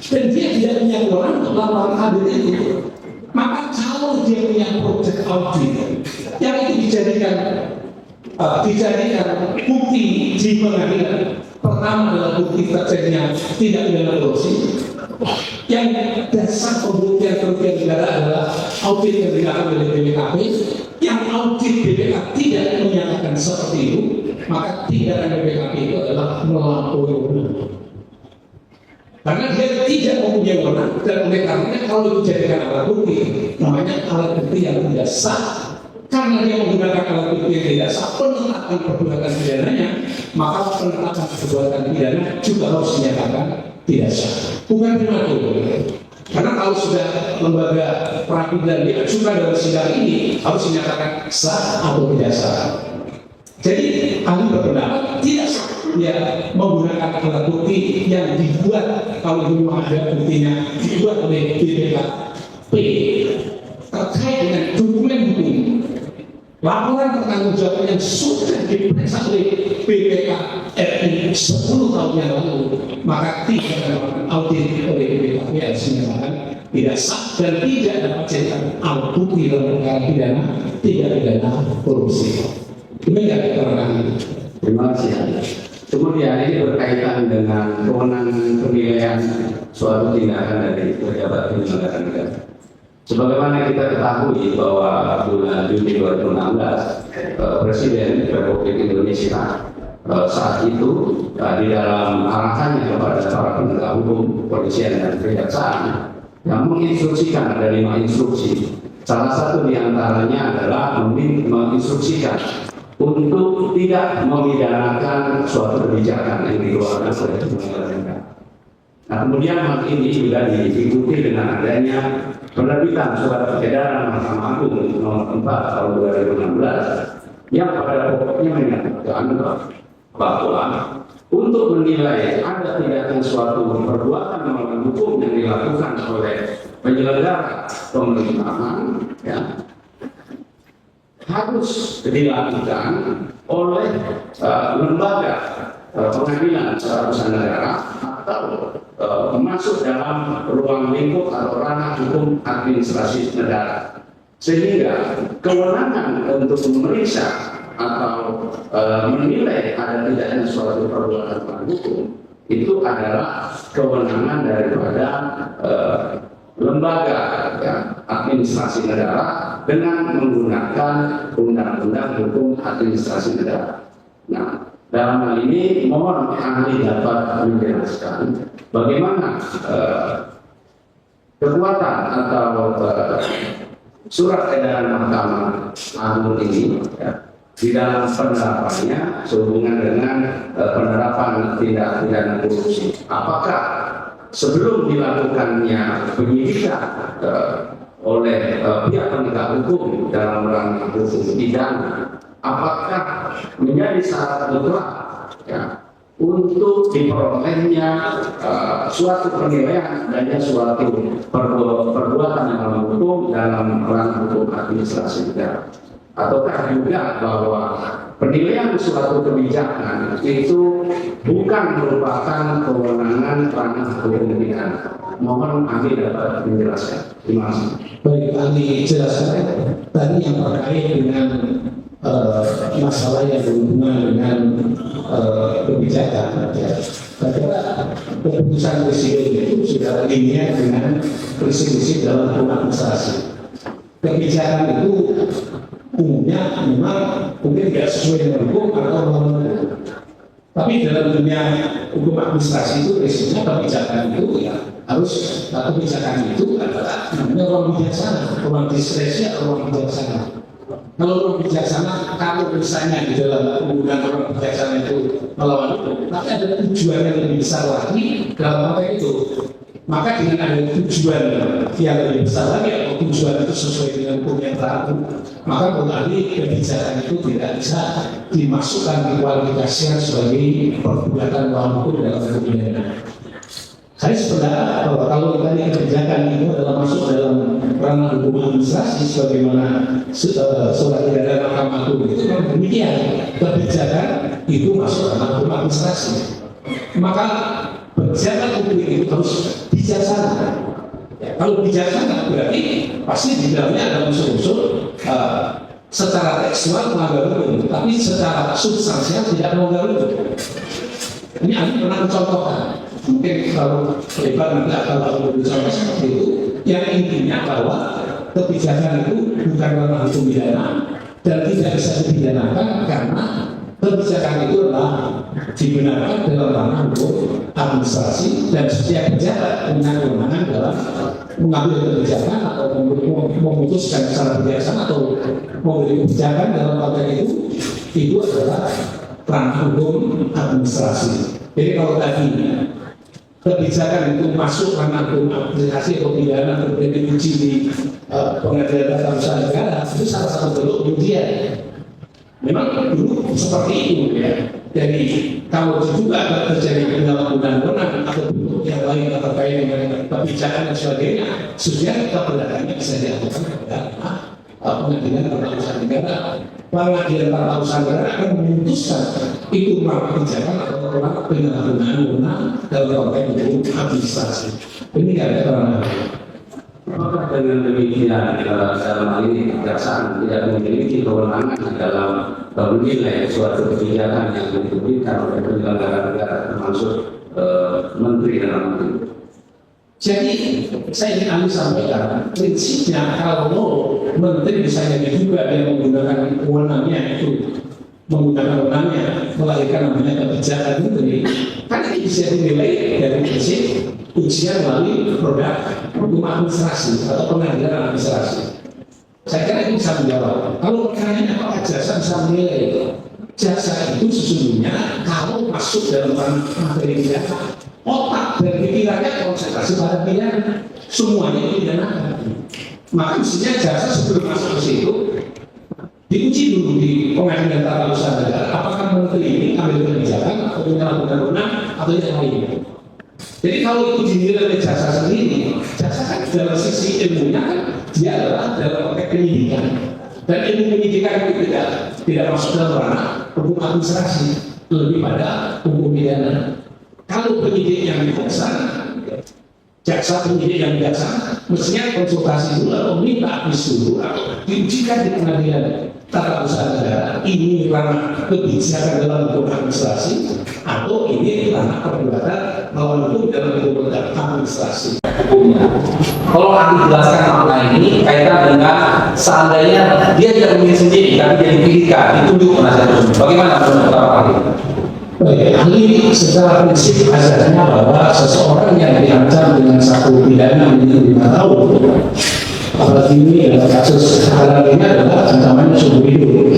dan dia tidak punya wewenang untuk melakukan audit itu. Maka kalau dia punya project audit yang itu dijadikan bukti di pengadilan, pertama adalah bukti terjadinya tidak pidana korupsi. Yang dasar pembuktian kerugian negara adalah audit yang dilakukan oleh BPKP. Yang audit BPK tidak menyatakan seperti itu, maka tindakan BPKP itu adalah melampaui wewenang. Karena dia tidak mempunyai wewenang dan oleh karenanya kalau itu dijadikan alat bukti, namanya alat bukti yang tidak sah. Karena dia menggunakan alat bukti yang tidak sah, penetapan perbuatan pidananya, maka penetapan perbuatan pidana juga harus dinyatakan tidak sah. Bukan prematur. Karena kalau sudah lembaga peradilan diajukan dalam sidang ini harus dinyatakan sah atau tidak sah. Jadi ahli berpendapat tidak sah dia menggunakan alat bukti yang dibuat, kalau memang ada buktinya dibuat oleh BPKP terkait dengan dokumen hukum, laporan pertanggungjawaban yang sudah diperiksa oleh BPKRI 10 tahun yang lalu, maka tidak dilakukan audit oleh BPKP harus dinyatakan tidak sah dan tidak dapat dijadikan alat bukti dalam perkara pidana tidak pidana korupsi. Demikian keterangan. Terima kasih. Kemudian ini berkaitan dengan kewenangan penilaian suatu tindakan dari pejabat penyelenggara negara. Sebagaimana kita ketahui bahwa bulan Juni 2016 Presiden Republik Indonesia saat itu di dalam arahannya kepada para penegak hukum, kepolisian dan kejaksaan yang menginstruksikan ada 5 instruksi. Salah satu diantaranya adalah menginstruksikan untuk tidak memidanakan suatu kebijakan yang dikeluarkan oleh penyelenggara negara. Nah, kemudian hal ini juga diikuti dengan adanya penerbitan surat edaran Mahkamah Agung nomor 4 tahun 2016 yang pada pokoknya menyatakan bahwa untuk menilai ada tidaknya suatu perbuatan melawan hukum yang dilakukan oleh penyelenggara pemerintahan, ya, harus dilakukan oleh lembaga pengadilan secara usaha negara atau masuk dalam ruang lingkup atau ranah hukum administrasi negara, sehingga kewenangan untuk memeriksa atau menilai ada tidaknya suatu perbuatan pelanggaran hukum itu adalah kewenangan daripada lembaga ya, administrasi negara dengan menggunakan undang-undang hukum administrasi negara. Nah, dalam hal ini mohon ahli dapat menjelaskan bagaimana kekuatan atau surat edaran Mahkamah Agung ini ya, di dalam penerapannya sehubungan dengan penerapan tindak pidana korupsi. Apakah sebelum dilakukannya penyidikan oleh pihak penegak hukum dalam rangka hukum pidana, apakah menjadi syarat mutlak ya, untuk diperolehnya suatu penilaian dan suatu perbuatan yang dalam hukum dalam ranah hukum administrasi negara, ataukah juga bahwa penilaian suatu kebijakan itu bukan merupakan kewenangan ranah hukum pidana? Mohon ahli dapat menjelaskan. Terima kasih. Baik, ahli jelaskan tadi yang terkait dengan masalah yang berhubungan dengan kebijakan. Ya. Saya kira keputusan presiden itu sudah linear dengan prinsip-prinsip dalam hukum administrasi. Kebijakan itu umumnya memang mungkin tidak sesuai dengan hukum atau norma. Tapi dalam dunia hukum administrasi itu prinsipnya kebijakan itu ya harus kebijakan itu adalah namanya orang bijaksana, orang diskresi atau orang bijaksana. Kalau orang bijaksana, kalau misalnya di dalam penggunaan orang bijaksana itu melawan hukum, tapi ada tujuan yang lebih besar lagi dalam konteks itu. Maka dengan ada tujuan yang lebih besar lagi atau tujuan itu sesuai dengan hukum yang berlaku, maka berarti kebijakan itu tidak bisa dimasukkan dikualifikasikan sebagai perbuatan melawan hukum dalam hukum pidana. Saya sebenarnya bahwa kalau tadi kebijakan itu adalah masuk dalam ranah hukum administrasi sebagaimana surat edaran Mahkamah Agung itu kan demikian, kebijakan itu masuk ranah hukum administrasi. Maka kebijakan hukum itu harus bijaksana. Ya, kalau bijaksana berarti pasti di dalamnya ada unsur-unsur secara tekstual melanggar hukum, tapi secara substansial tidak melanggar hukum. Ini ada pernah mencontohkan. Mungkin kalau terlibat nanti akan berbicara seperti itu. Yang intinya bahwa kebijakan itu bukan ranah hukum pidana dan tidak bisa dipidanakan karena kebijakan itu adalah dibenarkan dalam ranah hukum administrasi dan setiap pejabat punya kewenangan dalam mengambil kebijakan atau memutuskan secara bijaksana atau memberi kebijakan dalam konteks itu adalah ranah hukum administrasi. Jadi kalau tadi kebijakan itu masuk ranah hukum administrasi atau pidana kemudian diuji di pengadilan tata usaha negara, itu salah satu bentuk pengujian. Memang dulu seperti itu ya. Jadi kalau juga terjadi penyalahgunaan atau bentuk yang lain yang terkait dengan kebijakan dan sebagainya, sebenarnya keberadaannya bisa dilakukan kepada pengadilan tata usaha negara. Pengadilan tata usaha negara akan memutuskan itu merupakan kebijakan atau merupakan penyalahgunaan dalam konteks hukum administrasi. Ini tidak ada terang. Apakah dengan demikian dalam hal ini kejaksaan tidak memiliki kewenangan dalam menilai suatu kebijakan yang diterbitkan oleh penyelenggara negara termasuk menteri dalam negeri? Jadi saya ingin Anda sampaikan prinsipnya kalau menteri misalnya juga yang menggunakan wewenangnya itu menggunakan wewenangnya melahirkan namanya kebijakan menteri, kan ini bisa dinilai dari prinsip ujian melalui produk hukum administrasi atau pengadilan administrasi. Saya kira ini bisa menjawab. Kalau pertanyaannya apakah jaksa bisa menilai? Jaksa itu sesungguhnya kalau masuk dalam materi pidana, otak dan pikirannya konsentrasi pada pidana, semuanya dipidanakan. Maka mestinya jaksa sebelum masuk ke situ diuji dulu di pengadilan tata usaha negara, apakah menteri ini ambil kebijakan atau penyalahgunaan wewenang atau yang lainnya. Jadi kalau itu dinilai oleh jaksa sendiri, jaksa kan dalam sisi ilmunya kan dia adalah dalam konteks penyidikan, dan ilmu penyidikan itu tidak masuk dalam ranah hukum administrasi, lebih pada hukum pidana. Kalau penyidik yang bijaksana, jaksa penyidik yang bijaksana, mestinya konsultasi dulu atau minta advis dulu atau diujikan di pengadilan. tata usaha negara, ini ranah kebijakan dalam hukum administrasi, atau ini ranah perbuatan melawan hukum dalam hukum administrasi. Hukumnya. Kalau Andi jelaskan makna ini kaitan dengan seandainya dia tidak memilih sendiri, tapi dia dipilihkan, ditunjuk penasihat hukum. Bagaimana menurut Bapak Ahli? Baik, ahli secara prinsip azasnya bahwa seseorang yang diancam dengan satu pidana minimal 5 tahun, apalagi ini adalah kasus sekarang ini adalah ancamannya seumur hidup,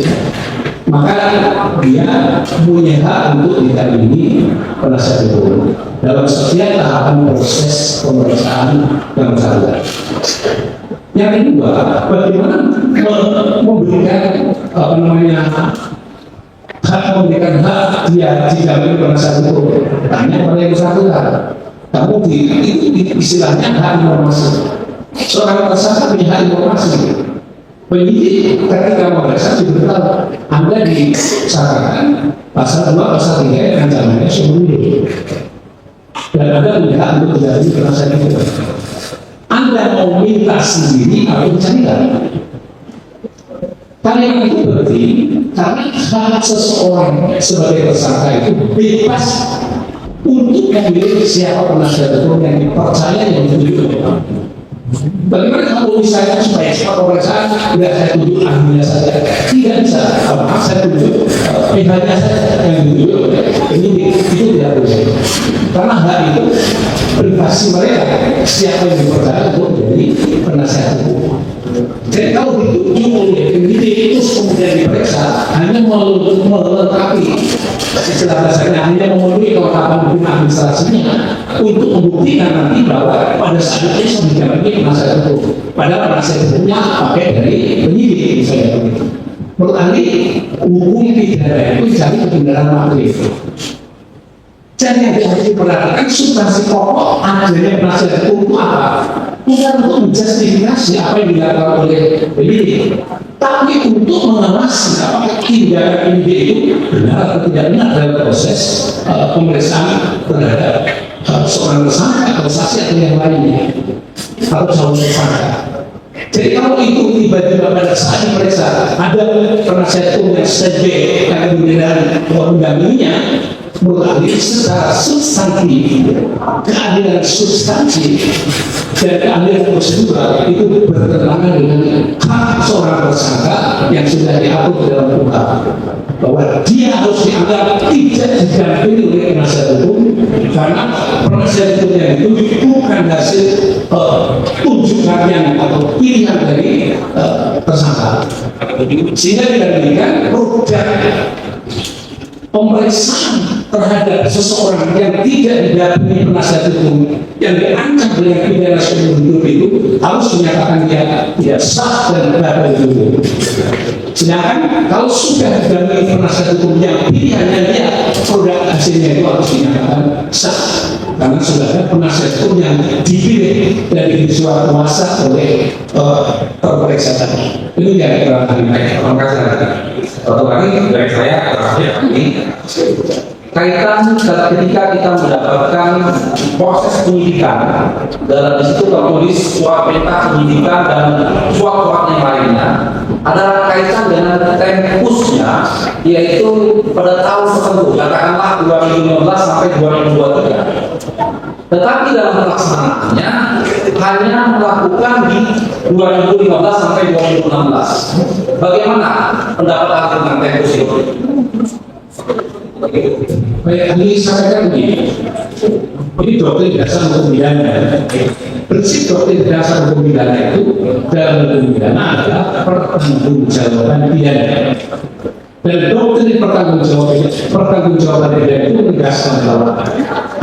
maka dia punya hak untuk didampingi penasihat hukum dalam setiap tahapan proses pemeriksaan yang bersangkutan. Yang kedua, bagaimana memberikan hak memberikan hak dia didampingi penasihat hukum hanya pada yang bersangkutan. Namun itu istilahnya hak informasi. Seorang tersangka punya hak informasi. Penyidik ketika memeriksa diberitahu Anda disangkakan pasal 2, pasal 3 ancamannya seumur hidup. Dan Anda punya hak untuk menjadi penasihat hukum. Anda mau minta sendiri atau mencarikan? Kalian itu berarti karena hak seseorang sebagai tersangka itu bebas untuk memilih siapa penasihat hukum yang dipercaya yang ditunjuk. Bagaimana kalau misalnya supaya cepat pemeriksaan tidak saya tunjuk ahlinya saja, tidak bisa, apakah saya tunjuk pihaknya saja yang ditunjuk, ini itu tidak boleh, karena hak itu privasi mereka siapa yang dipercaya untuk menjadi penasihat hukum. Jadi kalau ditunjuk oleh penyidik itu kemudian diperiksa hanya melengkapi istilah bahasanya, hanya memenuhi kelengkapan hukum administrasinya untuk membuktikan nanti bahwa pada saat itu sudah dijalankan penasihat hukum. Padahal penasihat hukumnya pakai dari penyidik misalnya begitu. Menurut ahli hukum pidana itu cari kebenaran material. Dan yang harus diperhatikan substansi pokok adanya penasihat hukum itu apa? Bukan untuk menjustifikasi apa yang dilakukan oleh penyidik, tapi untuk mengawasi apakah tindakan penyidik itu benar atau tidak benar dalam proses pemeriksaan terhadap seorang tersangka atau saksi atau yang lainnya atau calon tersangka. Jadi kalau itu tiba-tiba pada saat diperiksa ada penasihat hukum yang sebagai yang kemudian mendampinginya, menurut ahli secara substantif, keadilan substantif dan keadilan prosedural itu bertentangan dengan hak seorang tersangka yang sudah diatur dalam hukum, bahwa dia harus dianggap tidak didampingi oleh penasihat hukum karena penasihat hukum yang itu bukan hasil tunjukan yang atau pilihan dari tersangka, sehingga dibandingkan produk pemeriksaan terhadap seseorang yang tidak didampingi penasihat hukum yang diancam dengan pidana seumur hidup itu harus menyatakan dia tidak sah dan dapat dihukum. Sedangkan kalau sudah didampingi penasihat hukum yang pilihannya dia produk hasilnya itu harus dinyatakan sah karena sudah ada penasihat hukum yang dipilih dari suatu kuasa oleh terperiksa tadi. Ini yang kita terima kasih. Satu lagi dari saya terakhir ini kaitan ketika kita mendapatkan proses penyidikan dalam disitu tertulis surat perintah penyidikan dan surat-surat yang lainnya adalah kaitan dengan tempusnya, yaitu pada tahun tertentu, katakanlah 2015 sampai 2023. Tetapi dalam pelaksanaannya hanya melakukan di 2015 sampai 2016. Bagaimana pendapat Anda tentang tempus itu? Baik, ini sampaikan begini. Ini doktrin dasar hukum pidana. Prinsip doktrin dasar hukum pidana itu dalam hukum pidana adalah pertanggungjawaban pidana. Dan doktrin pertanggungjawaban pidana itu menegaskan bahwa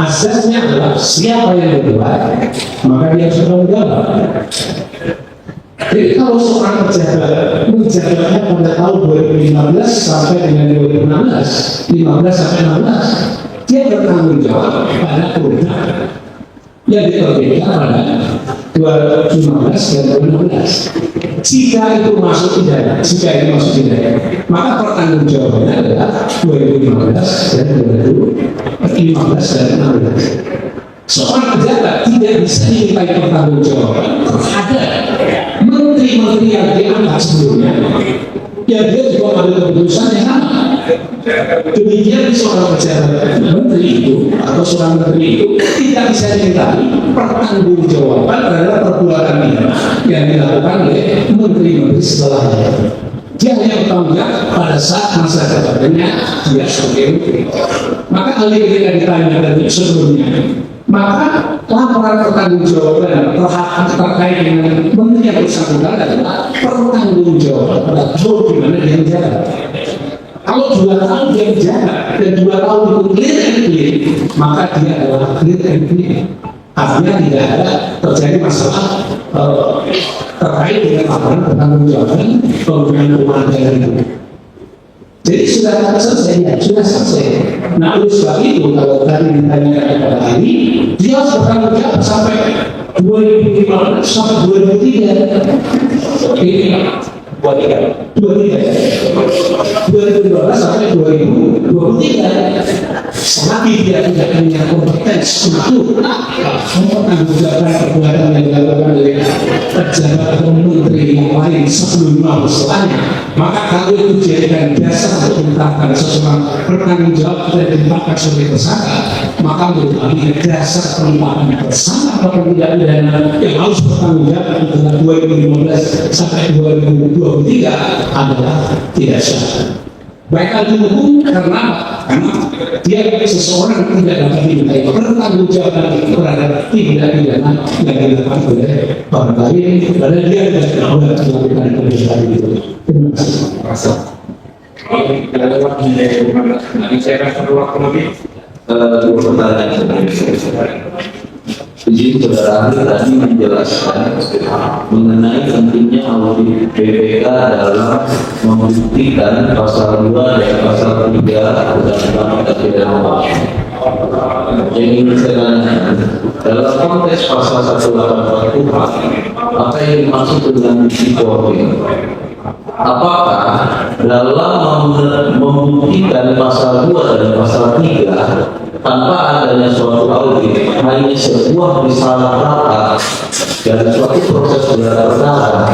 asasnya adalah siapa yang berbuat maka dia harus bertanggung jawab. Jadi kalau seorang pejabat menjabatnya pada tahun 2015 sampai dengan 2016, 15 sampai 16, dia bertanggung jawab pada produk yang diterbitkan pada 2015 dan 2016. Jika itu masuk pidana, maka pertanggung jawabannya adalah 2015 dan 2015 dan 2016. Seorang pejabat tidak bisa dimintai pertanggungjawaban terhadap menteri-menteri yang diangkat sebelumnya, ya dia juga mengambil keputusan yang sama. Demikian seorang pejabat menteri itu atau seorang menteri itu tidak bisa dimintai pertanggungjawaban terhadap perbuatan yang dilakukan oleh menteri-menteri setelahnya. Dia hanya bertanggung jawab pada saat masa jabatannya dia sebagai menteri. Maka hal ini ketika ditanya dari sebelumnya, maka laporan pertanggungjawaban terkait dengan menteri yang bersangkutan adalah pertanggungjawaban pada tahun di mana dia menjabat. Kalau 2 tahun dia menjabat dan 2 tahun itu clear and clear, maka dia adalah clear and clear. Artinya tidak ada terjadi masalah terkait dengan laporan pertanggungjawaban penggunaan keuangan itu. Jadi sudah selesai, ya, sudah selesai. Nah, oleh sebab itu kalau tadi ditanyakan kepada ini, dia harus bertanggung jawab sampai 2015 sampai 2003. Ini 2015 sampai 2023. Selagi dia tidak punya kompetensi untuk mempertanggungjawabkan perbuatan yang dilakukan oleh pejabat atau menteri yang lain sebelumnya setelahnya, maka kalau itu dijadikan dasar untuk menetapkan seseorang bertanggung jawab dan ditetapkan sebagai tersangka, maka menurut kami dasar penetapan tersangka atau tidak pidana yang harus bertanggung jawab antara 2015 sampai 2023 adalah tidak sah. Baik ahli hukum karena dia seseorang tidak dapat dimintai pertanggungjawaban terhadap tindak pidana yang dilakukan oleh orang lain, karena dia tidak dapat melakukan pemeriksaan itu. Terima kasih. Tidak lewat nilai 15. Nanti saya akan perlu waktu lebih. Dua pertanyaan. Izin saudara ahli tadi menjelaskan mengenai pentingnya audit BPK dalam membuktikan pasal 2 dan pasal 3 Undang-Undang Tindak Pidana. Yang ingin saya tanya, dalam konteks pasal 184 KUHP, apa yang dimaksud dengan bukti koordinat? Apakah dalam membuktikan pasal 2 dan pasal 3 tanpa adanya suatu audit, hanya sebuah risalah rapat dan suatu proses gelar perkara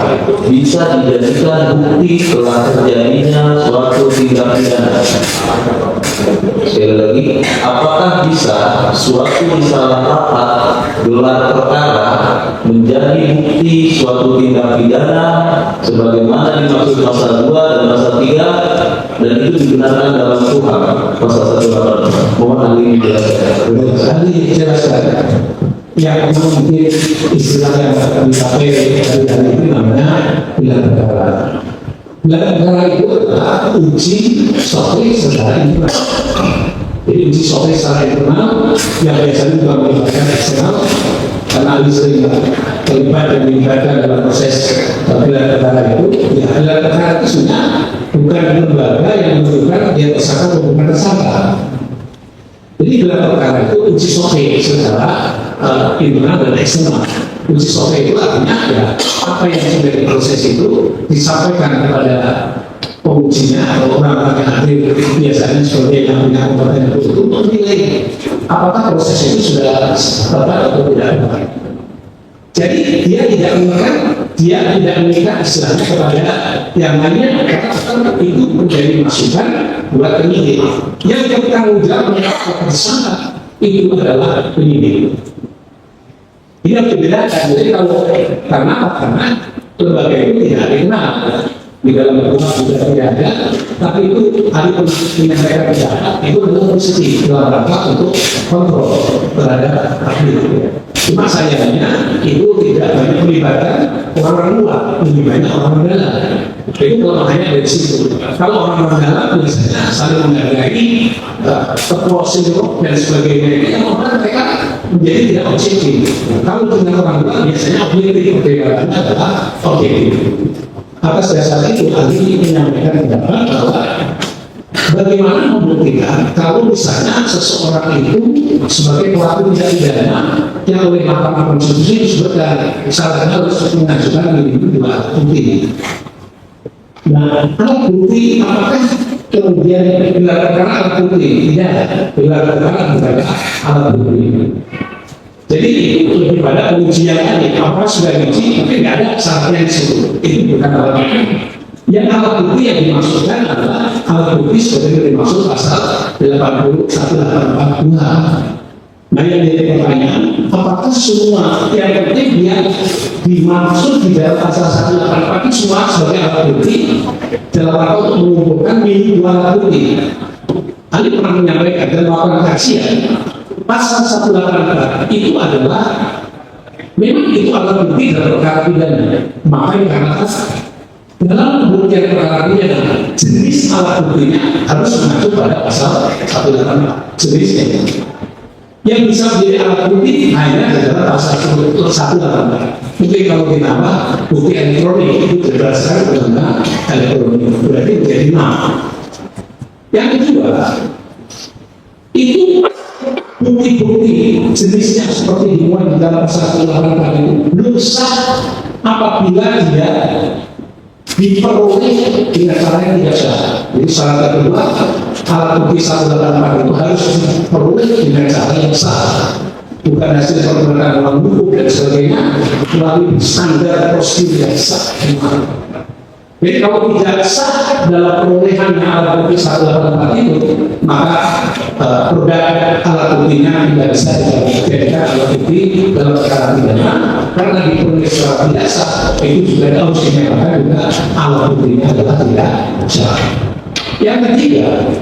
bisa dijadikan bukti telah terjadinya suatu tindak pidana? Sekali lagi, apakah bisa suatu risalah rapat gelar perkara menjadi bukti suatu tindak pidana sebagaimana dimaksud pasal 2 dan pasal 3 dan itu digunakan dalam KUHP pasal 184? Mohon ahli menjelaskan. Ahli jelaskan. Ya, mungkin istilah yang dipakai dari hari ini namanya gelar perkara. Gelar perkara itu adalah uji software secara internal. Jadi uji software secara internal yang biasanya juga melibatkan eksternal, karena ahli sering terlibat dan melibatkan dalam proses gelar perkara itu. Ya, gelar perkara itu sebenarnya bukan lembaga yang menentukan dia tersangka atau bukan tersangka. Jadi gelar perkara itu uji software secara internal dan eksternal. Uji software itu artinya ya apa yang sudah diproses itu disampaikan kepada pengujinya atau orang-orang yang hadir, biasanya sebagai yang punya kompetensi itu untuk menilai apakah proses itu sudah tepat atau tidak tepat. Jadi dia tidak memberikan istilahnya kepada yang lainnya, katakan itu menjadi masukan buat penyidik. Yang bertanggung jawab menetapkan tersangka itu adalah penyidik. Ini harus dibedakan. Jadi kalau karena lembaga itu tidak dikenal di dalam rumah juga tidak ada, tapi itu hari penyidik menyampaikan pendapat itu adalah positif dalam rangka untuk kontrol terhadap ahli. Cuma sayangnya itu tidak banyak melibatkan orang-orang luar, lebih banyak orang dalam. Itu kelemahannya dari situ. Kalau orang-orang dalam biasanya saling menghargai, ketua sindrom dan sebagainya, yang membuat mereka menjadi tidak objektif. Kalau dengan orang luar biasanya objektif, perdebatannya adalah objektif. Atas dasar itu ahli menyampaikan pendapat bahwa bagaimana membuktikan kalau misalnya seseorang itu sebagai pelaku tindak pidana yang oleh Mahkamah Konstitusi disebutkan misalnya harus mengajukan minimum 2 alat bukti. Nah, alat bukti apakah kemudian gelar perkara alat bukti? Tidak, gelar perkara adalah alat bukti. Jadi itu lebih pada pengujian tadi, apa sudah diuji, tapi nggak ada syaratnya di situ. Itu bukan alat bukti. Yang alat bukti yang dimaksudkan adalah alat bukti seperti yang dimaksud pasal 8184 Nah yang jadi pertanyaan, apakah semua yang penting yang dimaksud di dalam pasal 184 itu semua sebagai alat bukti dalam rangka untuk mengumpulkan minimal dua alat bukti? Ali pernah menyampaikan dalam laporan kajian pasal 184 itu adalah memang itu alat bukti dalam perkara pidana. Maka yang dikatakan dalam pembuktian perkara pidana jenis alat buktinya harus mengacu pada pasal 184 jenisnya. Yang bisa menjadi alat bukti hanya adalah pasal 184. Mungkin kalau ditambah bukti elektronik itu berdasarkan undang-undang elektronik berarti menjadi 6. Yang kedua, itu bukti-bukti jenisnya seperti dimuat di dalam pasal 184 itu belum sah apabila dia diperoleh dengan cara yang tidak sah. Jadi syarat kedua, alat bukti 184 itu harus diperoleh dengan cara yang sah, bukan hasil perbuatan dalam hukum dan sebagainya melalui standar prosedur yang sah. Jadi kalau tidak sah dalam perolehan alat bukti 184 itu, maka produk alat buktinya tidak bisa dijadikan alat bukti dalam perkara pidana karena diperoleh secara tidak sah. Itu juga harus dinyatakan juga alat buktinya adalah tidak sah. Yang ketiga,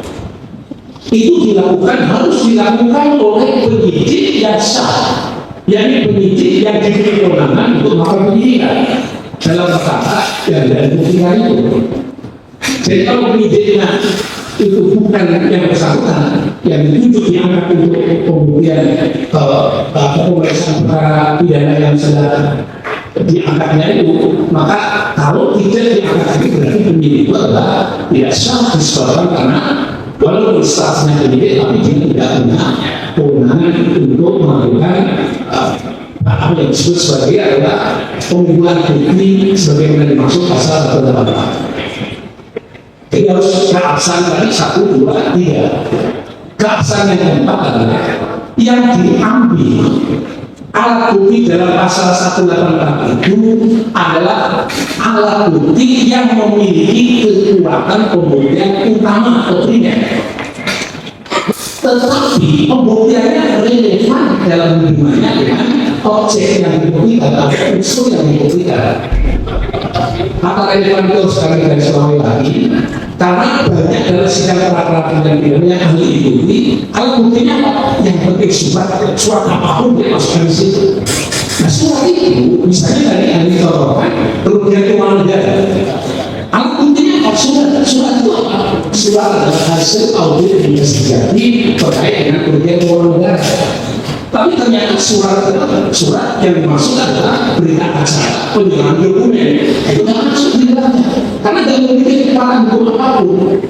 itu harus dilakukan oleh penyidik yang sah, yakni penyidik yang diberi kewenangan untuk melakukan penyidikan dalam perkara yang dari buktikan itu. Jadi kalau penyidiknya itu bukan yang bersangkutan yang ditunjuk diangkat untuk pembuktian pemeriksaan perkara pidana yang sedang diangkatnya itu, maka kalau tidak diangkat itu berarti penyidik itu adalah tidak sah disebabkan karena walaupun statusnya penyidik tapi dia tidak punya kewenangan untuk melakukan apa yang disebut sebagai adalah pengumpulan bukti sebagaimana dimaksud pasal 184. Jadi harus keabsahan tadi 1, 2, 3. Keabsahan yang keempat adalah yang diambil alat bukti dalam pasal 184 itu adalah alat bukti yang memiliki kekuatan pembuktian utama atau primer. Tetapi pembuktiannya relevan dalam hubungannya dengan objek yang dibuktikan atau unsur yang dibuktikan. Kata relevan itu sekali garis bawahi lagi, karena banyak dalam sidang pra-peradilan dan pidana yang ahli bukti, kalau buktinya yang penting surat apapun dia masukkan di situ. Nah surat itu misalnya dari ahli torokan kerugian keuangan negara. Alat buktinya surat itu apa? Surat adalah hasil audit investigasi terkait dengan kerugian keuangan negara. Tapi ternyata surat yang dimaksud adalah berita acara penyerahan dokumen. Itu tidak masuk di dalamnya. Karena dalam memiliki kepala hukum apapun.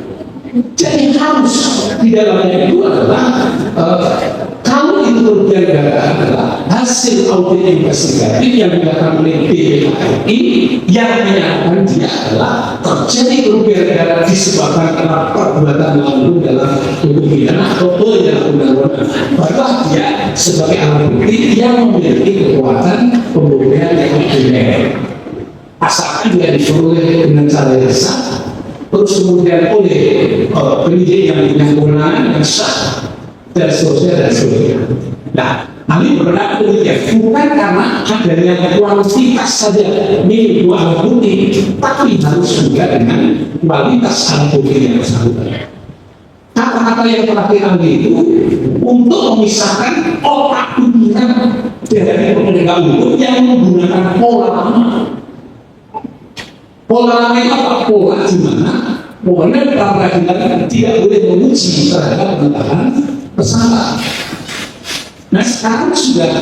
Jadi harus di dalamnya itu adalah kalau itu kerugian negara adalah hasil audit investigatif yang dilakukan oleh BPKI yang menyatakan dia adalah terjadi kerugian negara disebabkan karena perbuatan lalu dalam hukum pidana atau penyalahgunaan, barulah dia sebagai alat bukti yang memiliki kekuatan pembuktian yang primer. Asalkan dia diperoleh dengan cara yang sah, terus kemudian oleh penyidik yang punya kewenangan yang sah dan seterusnya. Nah, ahli berpendapat demikian bukan karena adanya kuantitas saja minim dua alat bukti, tapi harus juga dengan kualitas alat bukti yang bersangkutan. Kata-kata yang terakhir ahli itu untuk memisahkan otak pikiran dari penegak hukum yang menggunakan pola lama. Pola lama itu apa? Pola di mana pra-peradilan tidak boleh menguji terhadap penetapan tersangka. Nah sekarang sudah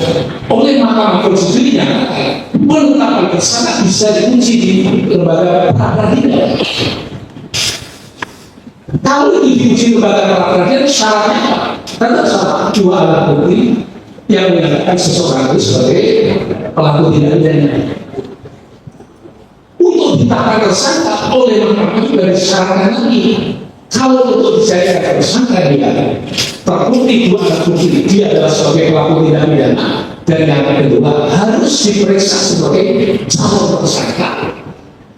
oleh Mahkamah Konstitusi dinyatakan penetapan tersangka bisa diuji di lembaga pra-peradilan. Kalau itu diuji di lembaga pra-peradilan syaratnya apa? Tetap sama dua alat bukti yang menyatakan seseorang itu sebagai pelaku tindak pidana. Untuk ditetapkan tersangka oleh Mahkamah juga disyaratkan lagi. Kalau untuk dijadikan tersangka dia terbukti dua alat bukti dia adalah sebagai pelaku tindak pidana, Dan yang kedua, harus diperiksa sebagai calon tersangka,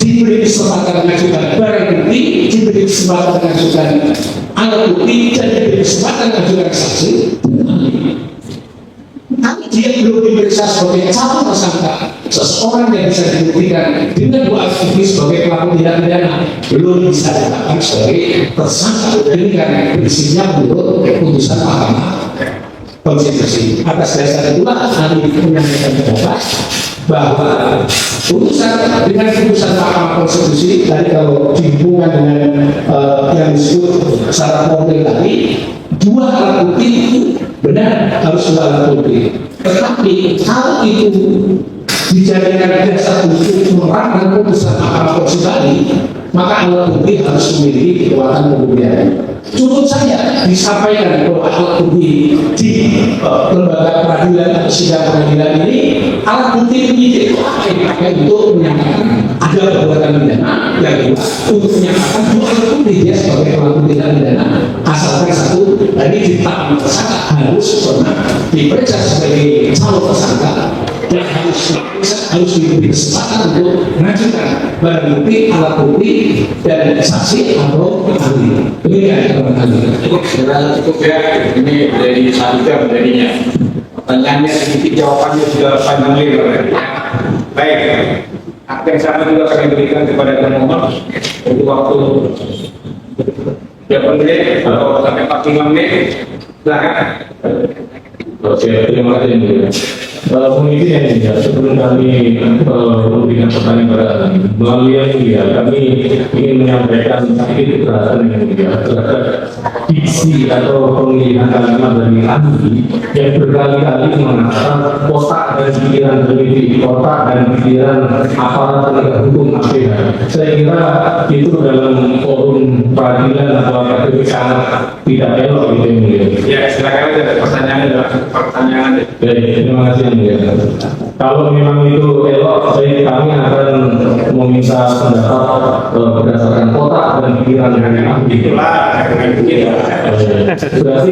diberi kesempatan mengajukan barang bukti, diberi kesempatan mengajukan alat bukti, dan diberi kesempatan mengajukan saksi. Tapi dia belum diperiksa sebagai calon tersangka, seseorang yang bisa dibuktikan dengan dua alat bukti sebagai pelaku tindak pidana belum bisa ditetapkan sebagai tersangka. Ini karena prinsipnya menurut keputusan Mahkamah Konstitusi. Atas dasar itulah kami menyampaikan pendapat bahwa dengan putusan Mahkamah Konstitusi tadi, kalau dihubungkan dengan yang disebut syarat formil tadi, dua alat bukti itu benar harus dua alat bukti. Tetapi kalau itu dijadikan dasar untuk menerapkan putusan Mahkamah Konstitusi, maka alat bukti harus memiliki kekuatan pembuktian. Cukup saja disampaikan bahwa alat bukti di lembaga peradilan atau sidang pengadilan ini, alat bukti penyidik itu apa yang dipakai untuk menyatakan ada perbuatan pidana, yang kedua untuk menyatakan dua alat bukti dia sebagai pelaku tindak pidana, asalkan satu tadi ditetapkan tersangka harus pernah diperiksa sebagai calon tersangka dan harus diberi kesempatan untuk mengajukan barang bukti, alat bukti, dan saksi atau ahli. Demikian teman-teman. Cukup ya, ini dari 1 jam jadinya. Pertanyaannya sedikit, jawabannya sudah panjang lebar. Baik, hak yang sama juga kami berikan kepada pemohon untuk waktu 8 menit atau sampai 45 menit. Silakan. Oke, terima kasih. Mungkin yang ya, sebelum kami memberikan pertanyaan pada melalui yang mulia, kami ingin menyampaikan sedikit keberatan yang mulia terhadap diksi atau pemilihan kalimat dari ahli yang berkali-kali mengatakan kotak dan pikiran penyidik, kotak dan pikiran aparat penegak hukum APH. Saya kira itu dalam forum peradilan atau akademik sangat tidak elok gitu yang mulia. Ya, silakan ada pertanyaan. Baik, terima kasih. Kalau memang itu elok, kami akan meminta pendapat berdasarkan kotak dan pikiran yang ahli. Itulah dengan kita. Berarti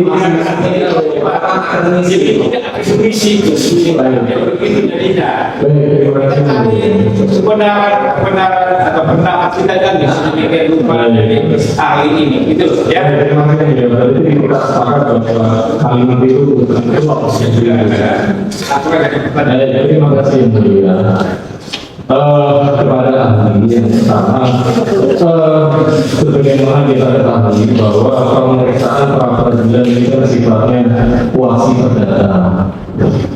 kebenaran atau pendapat kita kan sedemikian rupa dari ahli ini, gitu ya. terima kasih ya. Berarti kita sepakat bahwa kalimat itu elok. Terima kasih yang mulia. Kepada ahli yang pertama, sebagaimana kita ketahui bahwa pemeriksaan pra peradilan ini kan sifatnya kuasi perdata.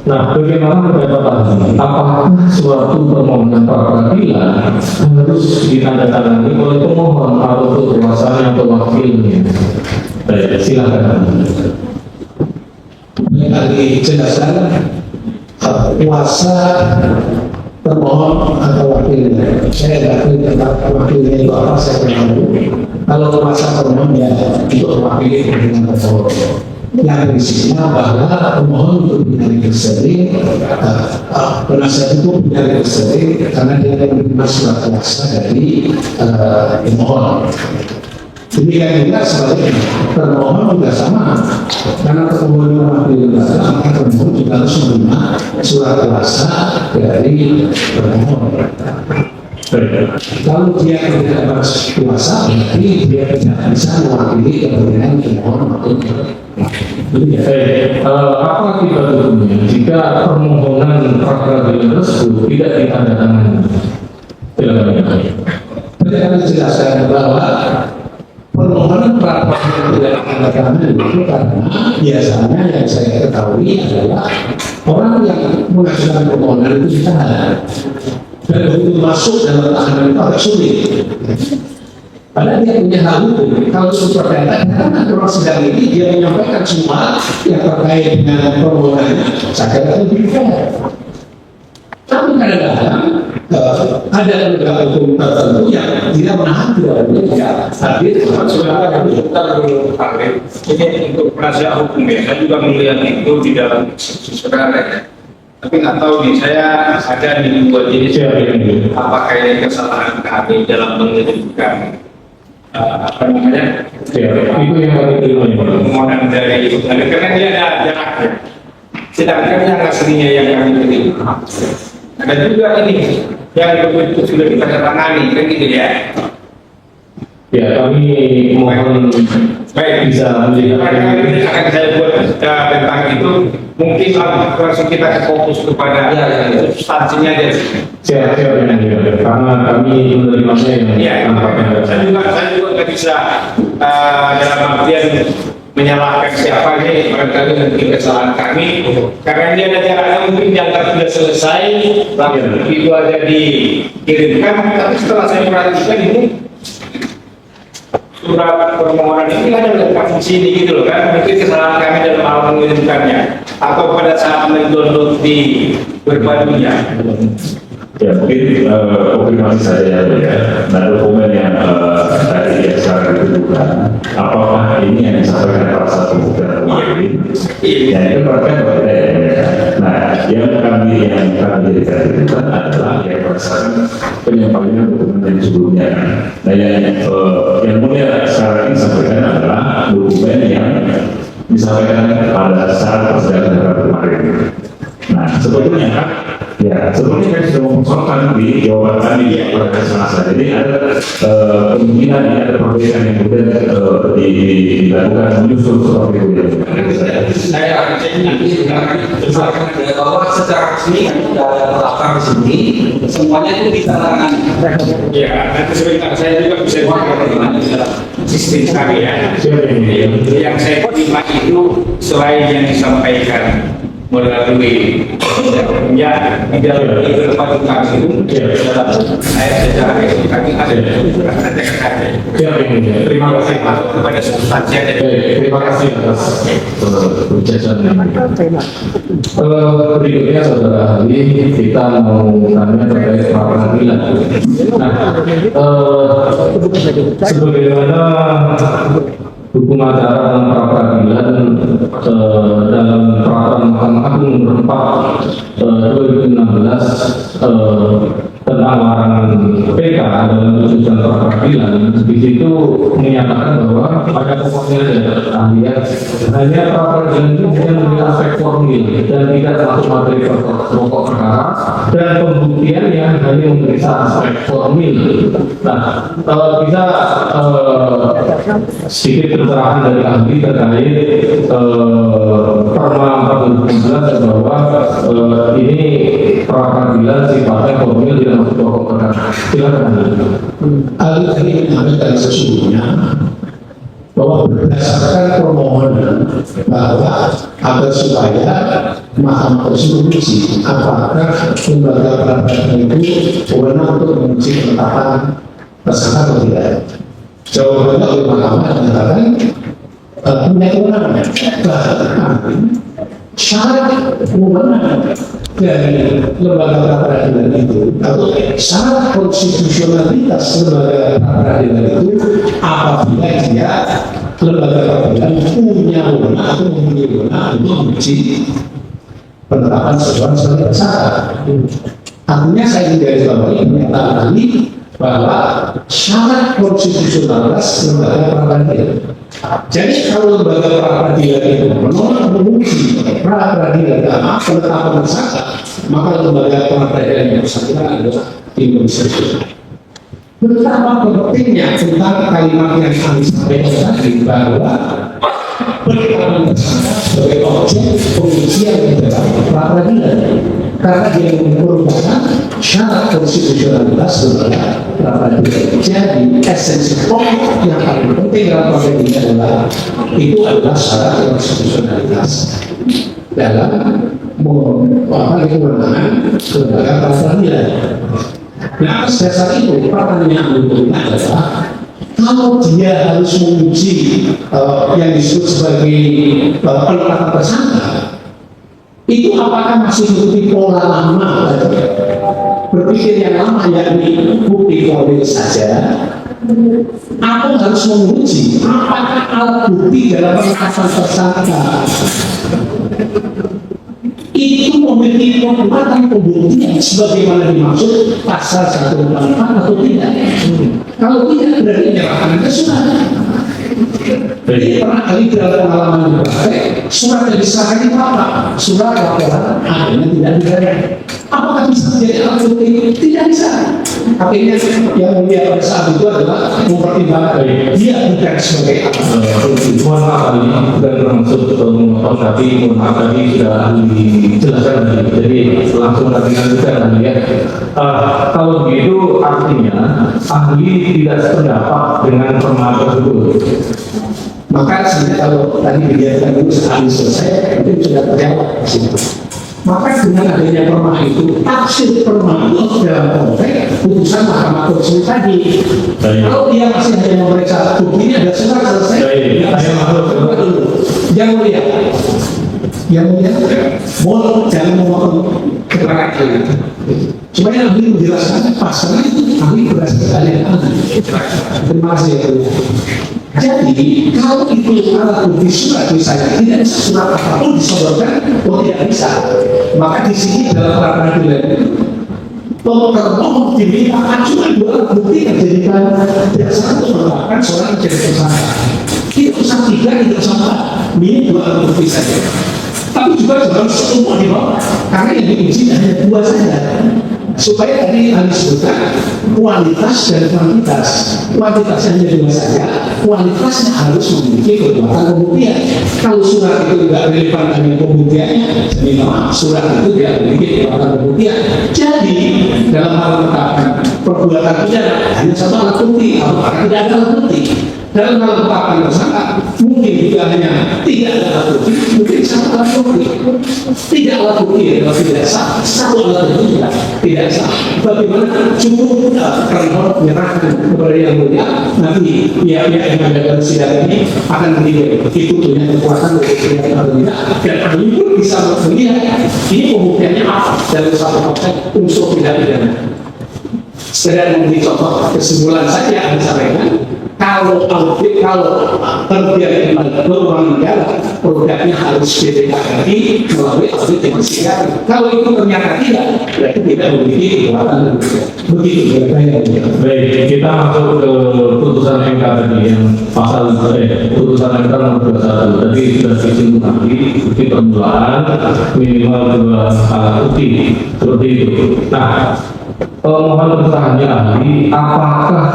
Nah, bagaimana pendapat ahli? Apakah suatu permohonan pra peradilan harus ditandatangani oleh pemohon atau kuasanya atau wakilnya? Baik, silakan. Tadi jelaskan kuasa termohon atau wakilnya. Saya tidak tahu tentang wakilnya itu apa, saya tidak tahu. Kalau kuasa termohon ya untuk mewakili kepentingan termohon. Yang prinsipnya bahwa pemohon untuk mencari kesering, penasihat hukum mencari kesering karena dia menerima surat kuasa dari pemohon. Demikian juga sebaliknya, termohon juga sama, karena termohon mewakili negara, maka termohon juga harus menerima surat kuasa dari termohon. Kalau dia tidak berkuasa, berarti dia tidak bisa mewakili kepentingan termohon maupun apa akibat hukumnya jika permohonan pra peradilan tersebut tidak ditandatangani? Tadi kami jelaskan bahwa permohonan pra peradilan tidak ditandatangani itu karena biasanya yang saya ketahui adalah orang yang mengajukan permohonan itu ditahan dan begitu masuk dalam tahanan itu agak sulit. Padahal dia punya hak hukum. Kalau super data, karena orang sedang ini dia menyampaikan semua yang terkait dengan permohonannya, saya kira lebih fair. Tapi kadang-kadang ada lembaga hukum tertentu yang tidak menahan tidak boleh hadir. Sebenarnya kami ini untuk penasihat hukum ya, saya juga melihat itu di dalam saudara ya. Tapi nggak tahu nih, saya ada di dua jenis apakah ini kesalahan kami dalam mengajukan apa namanya itu yang paling terima permohonan dari karena dia ada jaraknya. sedangkan yang aslinya yang kami terima. Ada juga ini yang betul sudah kita tangani, kan gitu ya. Ya, kami mohon Baik, bisa melihat ini akan saya buat tentang itu. Mungkin langsung kita fokus kepada substansinya aja. siapa yang karena kami menerimanya yang tampaknya Saya juga nggak bisa dalam artian menyalahkan siapa ini, barangkali mungkin kesalahan kami karena ini ada jaraknya mungkin dianggap sudah selesai langsung itu aja dikirimkan, tapi setelah saya perhatikan ini surat permohonan ini ada lengkap di sini gitu loh kan, mungkin kesalahan kami dalam hal mengirimkannya atau pada saat mendownload di berbadunya. Ya mungkin konfirmasi saya ya, nah dokumen yang tadi yang sekarang ditentukan, apakah ini yang disampaikan pada saat pembukaan kemarin? Ya itu berarti berbeda ya. Nah yang kami jadikan adalah yang berdasarkan penyampaian dokumen yang sebelumnya. Nah yang mulia sekarang ini disampaikan adalah dokumen yang disampaikan pada saat persidangan kemarin. Nah sebetulnya kan ya, sebelumnya kan sudah mempersoalkan di jawaban kami pada Selasa. Jadi ada kemungkinan ya, ada perbedaan yang kemudian dilakukan menyusul seperti itu. Saya nanti sebenarnya bahwa secara resmi kami sudah melakukan di sini, semuanya itu bisa tangani. Ya, nanti sebentar saya juga bisa mengatakan sistem kami ya. Yang saya terima itu selain yang disampaikan melalui ya di dalam itu tempat kami itu saya secara kami ada terima kasih kepada substansi. terima kasih atas penjelasan. Berikutnya saudara ahli, kita mau tanya terkait pra peradilan. Nah, sebagaimana hukum acara dan pra peradilan dalam peraturan Mahkamah Agung nomor 4 2016 tentang larangan PK dalam putusan pra peradilan, di situ menyatakan bahwa pada pokoknya keahlian hanya pra peradilan itu bukan dari aspek formil dan tidak masuk materi pokok perkara dan pembuktian yang hanya memeriksa aspek formil. Nah, bisa sedikit pencerahan dari ahli terkait Perma 4/2016 bahwa ini pra peradilan sifatnya formil tidak masuk pokok perkara. Silakan. Ahli tadi menyampaikan sesungguhnya bahwa berdasarkan permohonan bahwa agar supaya Mahkamah Konstitusi menguji apakah lembaga peradilan itu wewenang untuk menguji penetapan tersangka atau tidak. Jawabannya oleh Mahkamah menyatakan punya kewenangan, bahkan syarat wewenang dari lembaga peradilan itu atau syarat konstitusionalitas lembaga peradilan itu apabila dia lembaga peradilan punya wewenang atau memiliki wewenang untuk menguji penetapan seseorang sebagai tersangka. Artinya saya garis bawahi pernyataan tadi bahwa syarat konstitusionalitas lembaga peradilan. Jadi kalau lembaga peradilan itu menolak menguji pra peradilan dalam penetapan tersangka, maka lembaga peradilan yang bersangkutan adalah Indonesia. Betapa pentingnya tentang kalimat yang kami sampaikan tadi bahwa penetapan tersangka sebagai objek pengujian di dalam pra peradilan karena dia merupakan syarat konstitusionalitas lembaga peradilan. Jadi esensi pokok yang paling penting dalam proses ini adalah syarat konstitusionalitas dalam kewenangan lembaga peradilan. Nah, atas dasar itu pertanyaan berikutnya adalah kalau dia harus menguji yang disebut sebagai penetapan tersangka, itu apakah masih mengikuti pola lama berpikir yang lama yakni bukti formil saja, atau harus menguji apakah alat bukti dalam penetapan tersangka itu memiliki kekuatan pembuktian sebagaimana dimaksud pasal 144 atau tidak. Kalau tidak berarti menyerahkan ke surat. Jadi pernah kali dalam pengalaman di praktek, surat yang diserahkan itu apa? Surat laporan adanya tidak pidana. Apakah bisa menjadi alat bukti? Tidak bisa. Akhirnya yang mulia pada saat itu adalah mempertimbangkan dia bukan sebagai alat bukti. Mohon maaf ini bukan bermaksud memotong, tapi mohon maaf tadi sudah dijelaskan tadi. Jadi langsung kami lanjutkan tadi ya. Kalau begitu artinya ahli tidak sependapat dengan permohonan tersebut. Maka sebenarnya kalau tadi dibiarkan dulu sekali selesai, itu sudah terjawab di situ. Maka dengan adanya perma itu, tafsir perma itu dalam konteks putusan Mahkamah Konstitusi tadi. Kalau dia masih hanya memeriksa buktinya ada surat selesai, yang mulia, mohon jangan memotong keterangan ini. Supaya ahli menjelaskan pasal itu ahli berdasarkan yang ahli. Terima kasih ya. Jadi kalau itu alat bukti surat misalnya tidak bisa surat apapun disodorkan, tidak bisa. Maka di sini dalam peradilan termohon diminta acuan dua alat bukti yang dijadikan dasar untuk menetapkan seorang menjadi tersangka. Itu usah 3, tidak usah 4, minim 2 alat bukti saja. Tapi juga harus semua di bawah, karena yang diuji hanya 2 saja. Supaya tadi harus sebutkan kualitas dan kuantitas. Kuantitasnya hanya 2 saja, kualitasnya harus memiliki kekuatan pembuktian. Kalau surat itu tidak relevan dengan pembuktiannya, jadi memang surat itu tidak memiliki kekuatan pembuktian. Jadi dalam hal menetapkan perbuatan pidana hanya 1 alat bukti, apakah tidak ada alat bukti? Dalam hal penetapan tersangka mungkin juga hanya tidak ada alat bukti, mungkin 1 alat bukti. Tidak alat bukti kalau tidak sah, 1 alat bukti tidak sah. Bagaimana cukup termohon menyerahkan kepada yang mulia, nanti pihak-pihak yang ada dalam sidang ini akan menilai itu punya kekuatan untuk tidak atau tidak, dan ahli pun bisa melihat ini pembuktiannya apa dalam satu konteks unsur tidak pidana. Sekedar memberi contoh kesimpulan saja yang disampaikan. Kalau terjadi perubahan negara, produknya harus BPKRI melalui audit investigasi. Kalau itu ternyata tidak, berarti tidak memiliki kekuatan. Begitu kira-kira. Baik, kita masuk ke putusan MK tadi yang pasal putusan MK nomor 21 tadi sudah disinggung tadi bukti permulaan minimal 2 alat bukti seperti itu. Nah, mohon pertanyaannya ahli, apakah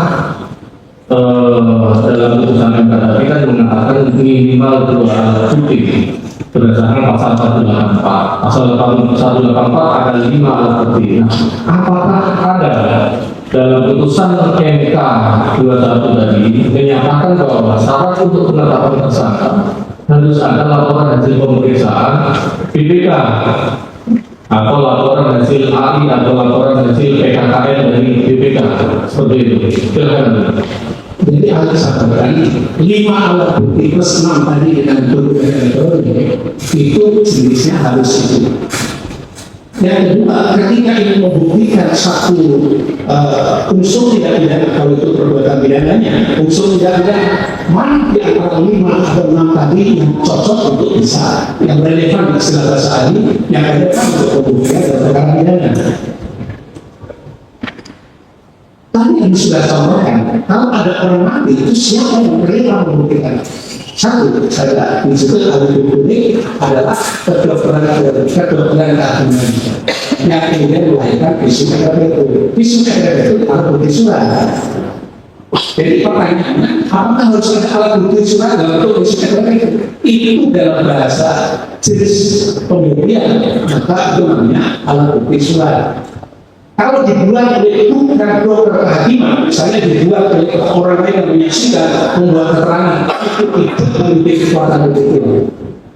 dalam putusan MK tadi kan mengatakan minimal 2 alat bukti berdasarkan pasal 184. Pasal 184 ada 5 alat bukti. Nah, apakah ada dalam putusan MK 21 tadi menyatakan bahwa syarat untuk penetapan tersangka harus ada laporan hasil pemeriksaan BPK atau laporan hasil AI atau laporan hasil PKKN dari BPK seperti itu. Silakan. Jadi ada sampaikan 5 alat bukti plus 6 tadi dengan berbagai elektronik itu jenisnya harus itu. Yang kedua, ketika ingin membuktikan satu unsur tidak pidana, kalau itu perbuatan pidananya, unsur tidak pidana, mana di antara 5 atau 6 tadi yang cocok untuk bisa, yang relevan istilah bahasa ahli, yang relevan untuk pembuktian dalam perkara pidana. Tadi yang sudah contohkan, kalau ada orang mati itu siapa yang rela membuktikan? 1, saya di situ ada bukti adalah kedokteran kehakiman yang kemudian melahirkan visu KDP. Visu KDP itu alat bukti surat. Jadi pertanyaannya, apakah harus ada alat bukti surat dalam visu KDP? Itu dalam bahasa jenis pembuktian, maka itu namanya alat bukti surat. Kalau dibuat oleh itu bukan dokter kehakiman, misalnya dibuat oleh orang lain yang menyaksikan membuat keterangan, itu tidak memiliki kekuatan hukum.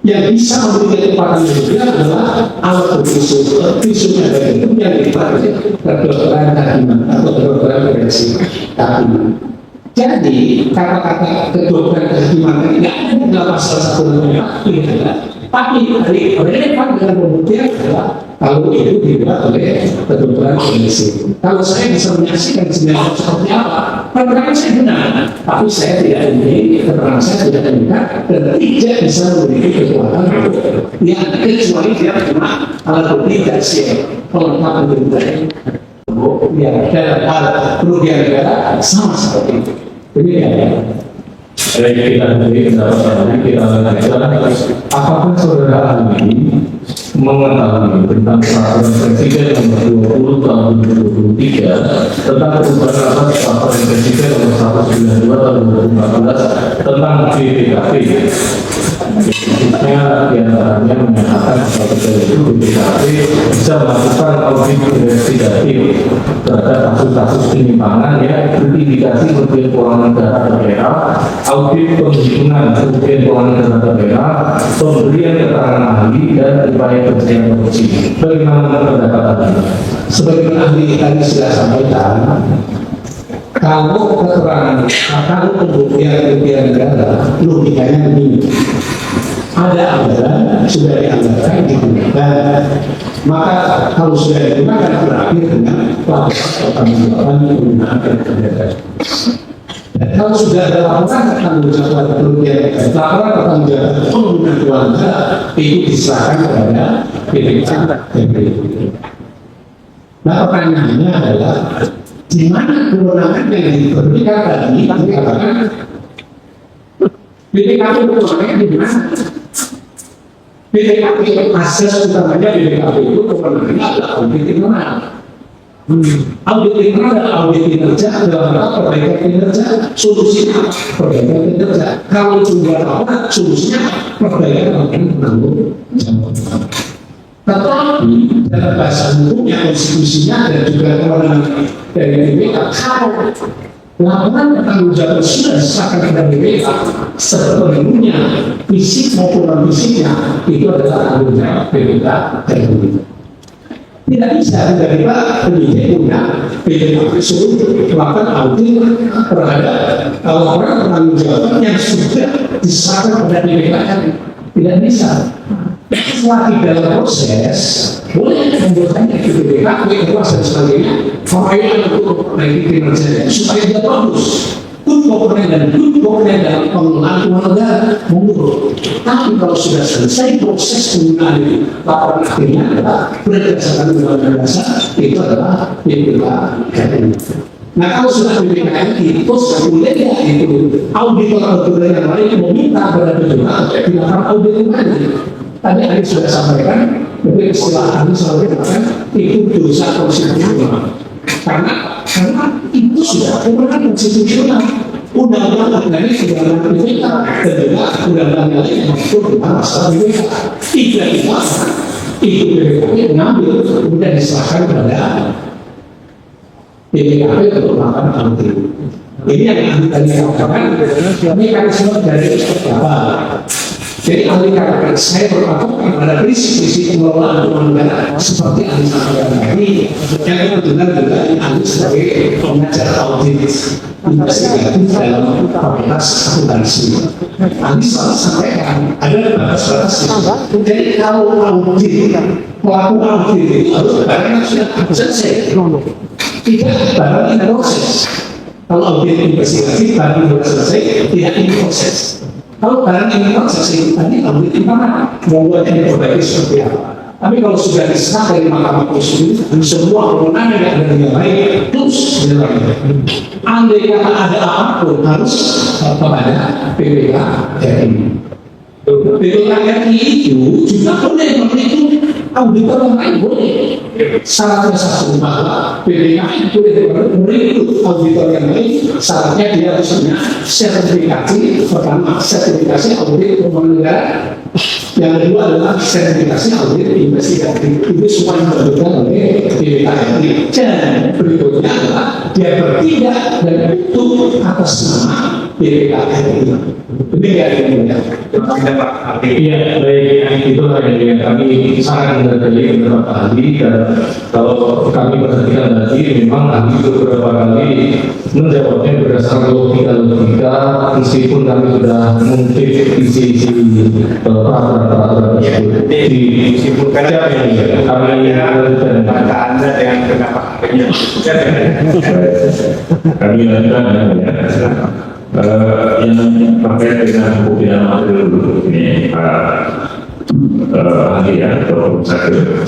Yang bisa memiliki kekuatan hukum adalah alat bukti visunya dari itu yang dipakai kedokteran kehakiman atau kedokteran forensik kehakiman. Jadi kata-kata kedokteran kehakiman tidak ada dalam pasal 184. Tapi dari relevan dengan pembuktian adalah kalau itu dibuat oleh kedokteran forensik. Kalau saya bisa menyaksikan sebenarnya seperti apa, keterangan saya benar, tapi saya tidak memiliki keterangan saya tidak benar dan tidak bisa memiliki kekuatan yang kecuali dia cuma alat bukti dan siap pelengkap pembuktian. Ya, dalam hal kerugian negara sama seperti itu. Demikian. Baik, kita beri pendapatnya, kita lanjutkan. Apakah saudara ahli mengetahui tentang peraturan Presiden nomor 20 tahun 2023 tentang perubahan atas peraturan Presiden nomor 192 tahun 2014 tentang BPKP? Khususnya diantaranya menyatakan bahwa BPKP bisa melakukan audit investigatif terhadap kasus-kasus penyimpangan yang berindikasi kerugian keuangan negara daerah, audit penghitungan kerugian keuangan negara daerah, pemberian keterangan ahli dan upaya pencegahan korupsi. Bagaimana pendapat Anda? Sebagai ahli tadi sudah sampaikan, kalau keterangan atau pembuktian negara, logikanya begini: ada anggaran, sudah dianggarkan, digunakan, maka kalau sudah digunakan berakhir dengan laporan pertanggungjawaban penggunaan anggaran. Dan kalau sudah ada laporan pertanggungjawaban kerugian, laporan pertanggungjawaban penggunaan keuangan negara itu diserahkan kepada BPK. Nah, pertanyaannya adalah di mana kewenangan yang diberikan tadi? Dikatakan BPKP kewenangannya di mana? BPKP asas utamanya BPKP itu kewenangannya adalah audit internal. Audit internal adalah audit kinerja dalam rangka perbaikan kinerja. Solusinya perbaikan kinerja. Kalau jumlah laporan, solusinya perbaikan penanggung jawab. Tetapi dalam bahasa hukumnya, konstitusinya dan juga kewenangan dari BPK, kalau laporan pertanggung jawab sudah diserahkan kepada BPK sepenuhnya, fisik maupun non fisiknya, itu adalah tanggung jawab BPK dan pemerintah. Tidak bisa tiba-tiba penyidik punya BPK suruh melakukan audit terhadap laporan pertanggung jawab yang sudah diserahkan kepada BPK. Tidak bisa. Setelah di dalam proses, boleh membuatnya ke BPKP, kelas dan sebagainya, upaya untuk memperbaiki kinerjanya supaya dia bagus. Good governance dalam pengelolaan keuangan negara menurut. Tapi kalau sudah selesai proses penggunaan itu, laporan akhirnya adalah berdasarkan undang-undang dasar, itu adalah BPK. Nah, kalau sudah BPK itu sudah boleh ya itu auditor yang lain meminta kepada BPK dilakukan audit kembali. Tadi Anies sudah sampaikan, tapi istilah Anies selalu mengatakan itu dosa konstitusional. Karena itu sudah kewenangan konstitusional. Undang-undang dari undang-undang BPK dan juga undang-undang yang lain yang mengatur tentang masalah BPK. Tiga-tiga itu BPK mengambil kemudian diserahkan kepada BPKP untuk melakukan audit. Ini yang tadi saya katakan, mekanisme dari seperti apa? Jadi ahli katakan saya berpatokan pada prinsip-prinsip pengelolaan keuangan negara seperti ahli sampaikan tadi, yang benar juga ahli sebagai pengajar audit investigatif dalam fakultas akuntansi. Ahli selalu sampaikan ada batas-batasnya. Jadi kalau audit, pelaku audit itu harus barangnya sudah selesai. Tidak barang ini proses. Kalau audit investigasi barang sudah selesai, tidak ini proses. Kalau barang ini proses itu tadi audit internal membuatnya diperbaiki seperti apa. Tapi kalau sudah disah dari Mahkamah Konstitusi, semua kewenangan yang ada di yang lain terus dilakukan. Andai kata ada apapun harus kepada BPK RI. BPK RI itu juga boleh menghitung auditor yang lain boleh. Syaratnya satu bahwa BPK itu boleh auditor yang lain. Syaratnya dia harus punya sertifikasi. Pertama, sertifikasi audit keuangan negara. Yang kedua adalah sertifikasi audit investigatif. Itu semua yang diberikan oleh BPK RI. Dan berikutnya adalah dia bertindak dan itu atas nama BPK RI. Demikian ya. Iya, baik, itulah yang kami sangat menghargai beberapa ahli. Dan kalau kami perhatikan tadi, memang ahli beberapa kali menjawabnya berdasarkan logika, meskipun kami sudah mengutip isi-isi peraturan tersebut. Disimpulkan aja kami mata Anda dengan kenapa Kami lanjutkan yang terkait dengan pembinaan material dulu ini Pak ahli ya, Dr. Sakir.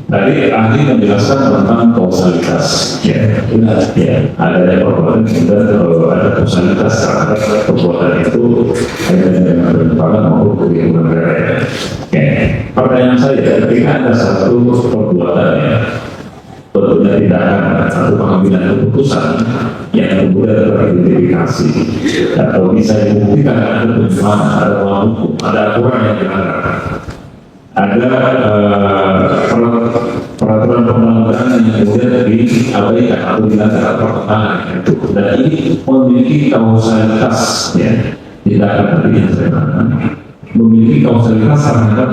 Tadi ahli menjelaskan tentang kausalitas, ya, benar, ya, ada perbuatan dan ada kausalitas terhadap perbuatan itu dengan penyimpangan maupun kerugian negara. Ya. Pertanyaan saya, ketika ada satu perbuatan ya, bentuknya tindakan atau pengambilan keputusan yang kemudian teridentifikasi atau bisa dibuktikan ada penyimpangan, ada melawan hukum, ada aturan yang dilanggar. Ada peraturan perundang-undangan yang kemudian diabaikan atau dilanggar pertentangan itu, dan ini memiliki kausalitas, ya, tindakan tadi yang saya katakan memiliki kausalitas terhadap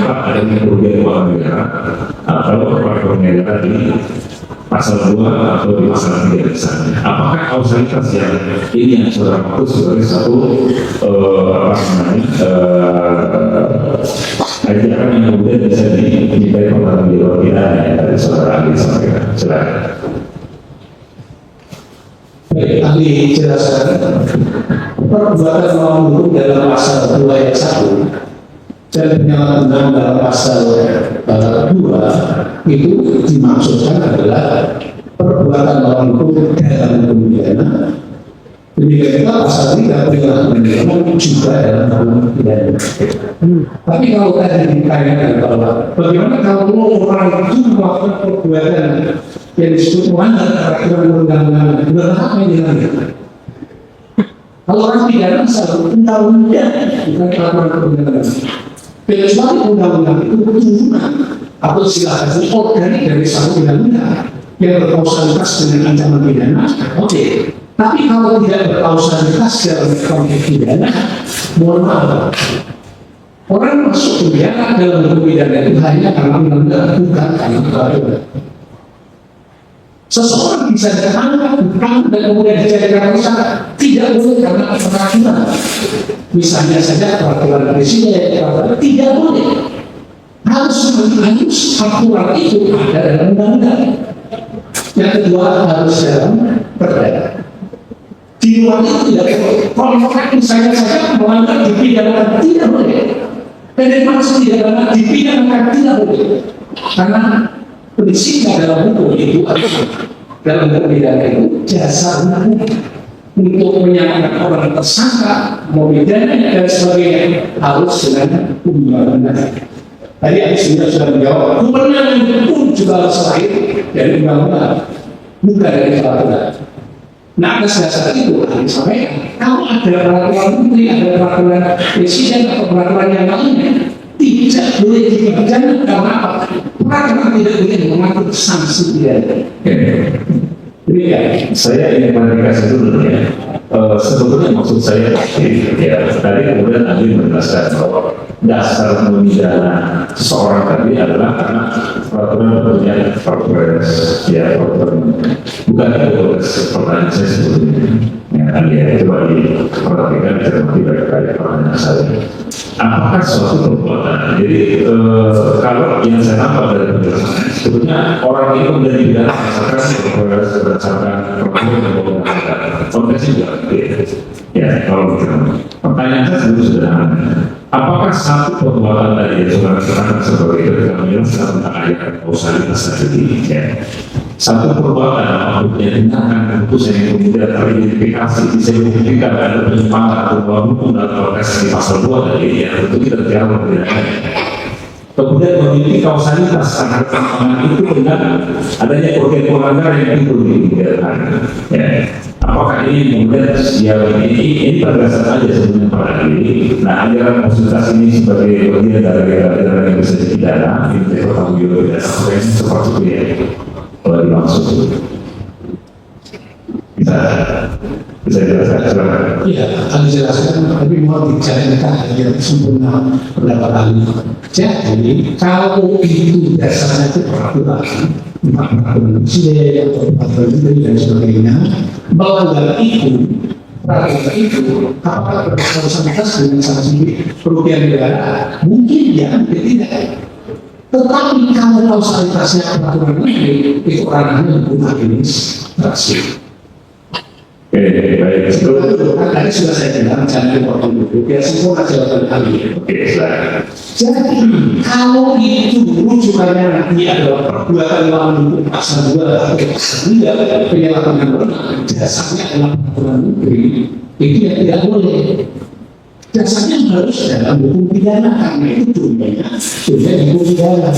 adanya kerugian keuangan negara atau peraturan negara di pasal 2 atau di pasal 3 misalnya. Apakah kausalitas yang ini yang saudara maksud sebagai satu ajaran yang kemudian bisa dimintai pertanggungjawaban pidana yang tadi saudara ahli sampaikan? Silakan. Baik, ahli jelaskan perbuatan melawan hukum dalam pasal 2 ayat 1 dan penyalahgunaan dalam pasal 2 itu dimaksudkan adalah perbuatan melawan hukum dalam hukum pidana. Demikian juga pasal 3 penyalahgunaan juga dalam hukum pidana. Tapi kalau tadi ditanyakan bahwa bagaimana kalau orang itu melakukan perbuatan yang disebut melanggar peraturan perundang-undangan, berapa yang dilanggar? Kalau orang pidana satu undang-undang bukan peraturan perundang-undangan. Kecuali undang-undang itu turunan atau silahkan organik dari satu undang-undang yang berkausalitas dengan ancaman pidana, oke. Tapi kalau tidak berkausalitas dalam konteks pidana, mohon maaf, orang masuk penjara dalam hukum pidana itu hanya karena melanggar, bukan karena peraturan. Seseorang bisa ditangkap, ditangkap dan kemudian dijadikan tersangka tidak boleh karena peraturan. Misalnya saja peraturan presiden, peraturan tidak boleh. Harus aturan itu ada dalam undang-undang. Yang kedua harus dalam perda. Di luar itu tidak boleh. Kalau misalnya saja melanggar dipidanakan tidak boleh. Dan yang maksud tidak dipidanakan tidak boleh. Karena prinsipnya dalam hukum itu dalam hukum pidana itu jasa hukum untuk menyatakan orang tersangka, memidana dan sebagainya harus dengan undang-undang. Tadi Adi sudah menjawab, kewenangan hukum juga harus lahir dari undang-undang, bukan dari peraturan. Nah, atas dasar itu Adi sampaikan, kalau ada peraturan menteri, ada peraturan presiden atau peraturan yang lainnya, tidak boleh dipidana karena apa? Peraturan tidak boleh mengatur sanksi pidana. Demikian, saya ingin klarifikasi dulu ya. Sebetulnya maksud saya ya tadi kemudian ahli menjelaskan bahwa dasar memidana seseorang tadi adalah karena peraturan punya perpres, ya peraturan bukan perpres. Pertanyaan saya sebetulnya yang ahli ya coba diperhatikan cermati baik-baik pertanyaan saya. Apakah suatu perbuatan? Jadi kalau yang saya nampak dari penjelasan sebetulnya orang itu kemudian dipidana berdasarkan peraturan yang menggunakan konteksnya juga ya kalau begitu. Pertanyaan saya sebelum sederhana, apakah satu perbuatan tadi yang sudah dikatakan sebagai itu dengan menjelaskan tentang ayat kausalitas tadi ya, satu perbuatan apapun yang tindakan keputusan yang kemudian teridentifikasi bisa dibuktikan ada penyimpangan atau melawan hukum dalam konteks di pasal 2 tadi ya tentu kita tidak membedakan. Kemudian memiliki kausalitas terhadap penyimpangan itu dengan adanya kerugian pelanggaran yang itu dibedakan. Ya. Apakah ini kemudian yang ini berdasar aja sebenarnya pada ini. Nah, ajaran konsultasi ini sebagai bagian dari ajaran yang bisa dipidana, ini pertanggung jawaban pidana seperti itu ya. Kalau dimaksud bisa dijelaskan silakan. Iya, akan dijelaskan, tapi mau dijalankan yang sempurna pendapat ahli. Jadi kalau itu dasarnya itu peraturan presiden atau peraturan menteri dan sebagainya, melanggar itu peraturan itu apakah berkausalitas dengan sanksi kerugian negara? Mungkin ya, tidak. Tetapi kalau kausalitasnya peraturan menteri itu ranahnya hukum administrasi. Oke, baik. Itu. Kan tadi sudah saya bilang jangan dipotong dulu, biar sempurna jawaban kami. Oke, silakan. Jadi kalau itu rujukannya nanti adalah perbuatan melawan hukum pasal 2 atau pasal 3 penyalahgunaan wewenang, dasarnya adalah peraturan menteri, itu yang tidak boleh. Dasarnya harus dalam hukum pidana karena itu domainnya hukum pidana.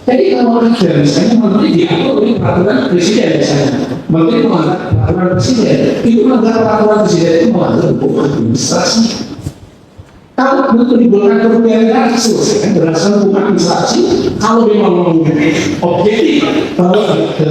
Jadi kalau ada misalnya menteri diatur oleh peraturan presiden misalnya, menteri melanggar peraturan presiden, itu melanggar peraturan presiden itu melanggar hukum administrasi. Kalau menimbulkan kerugian negara selesai berdasarkan hukum administrasi, kalau memang memiliki objektif bahwa ke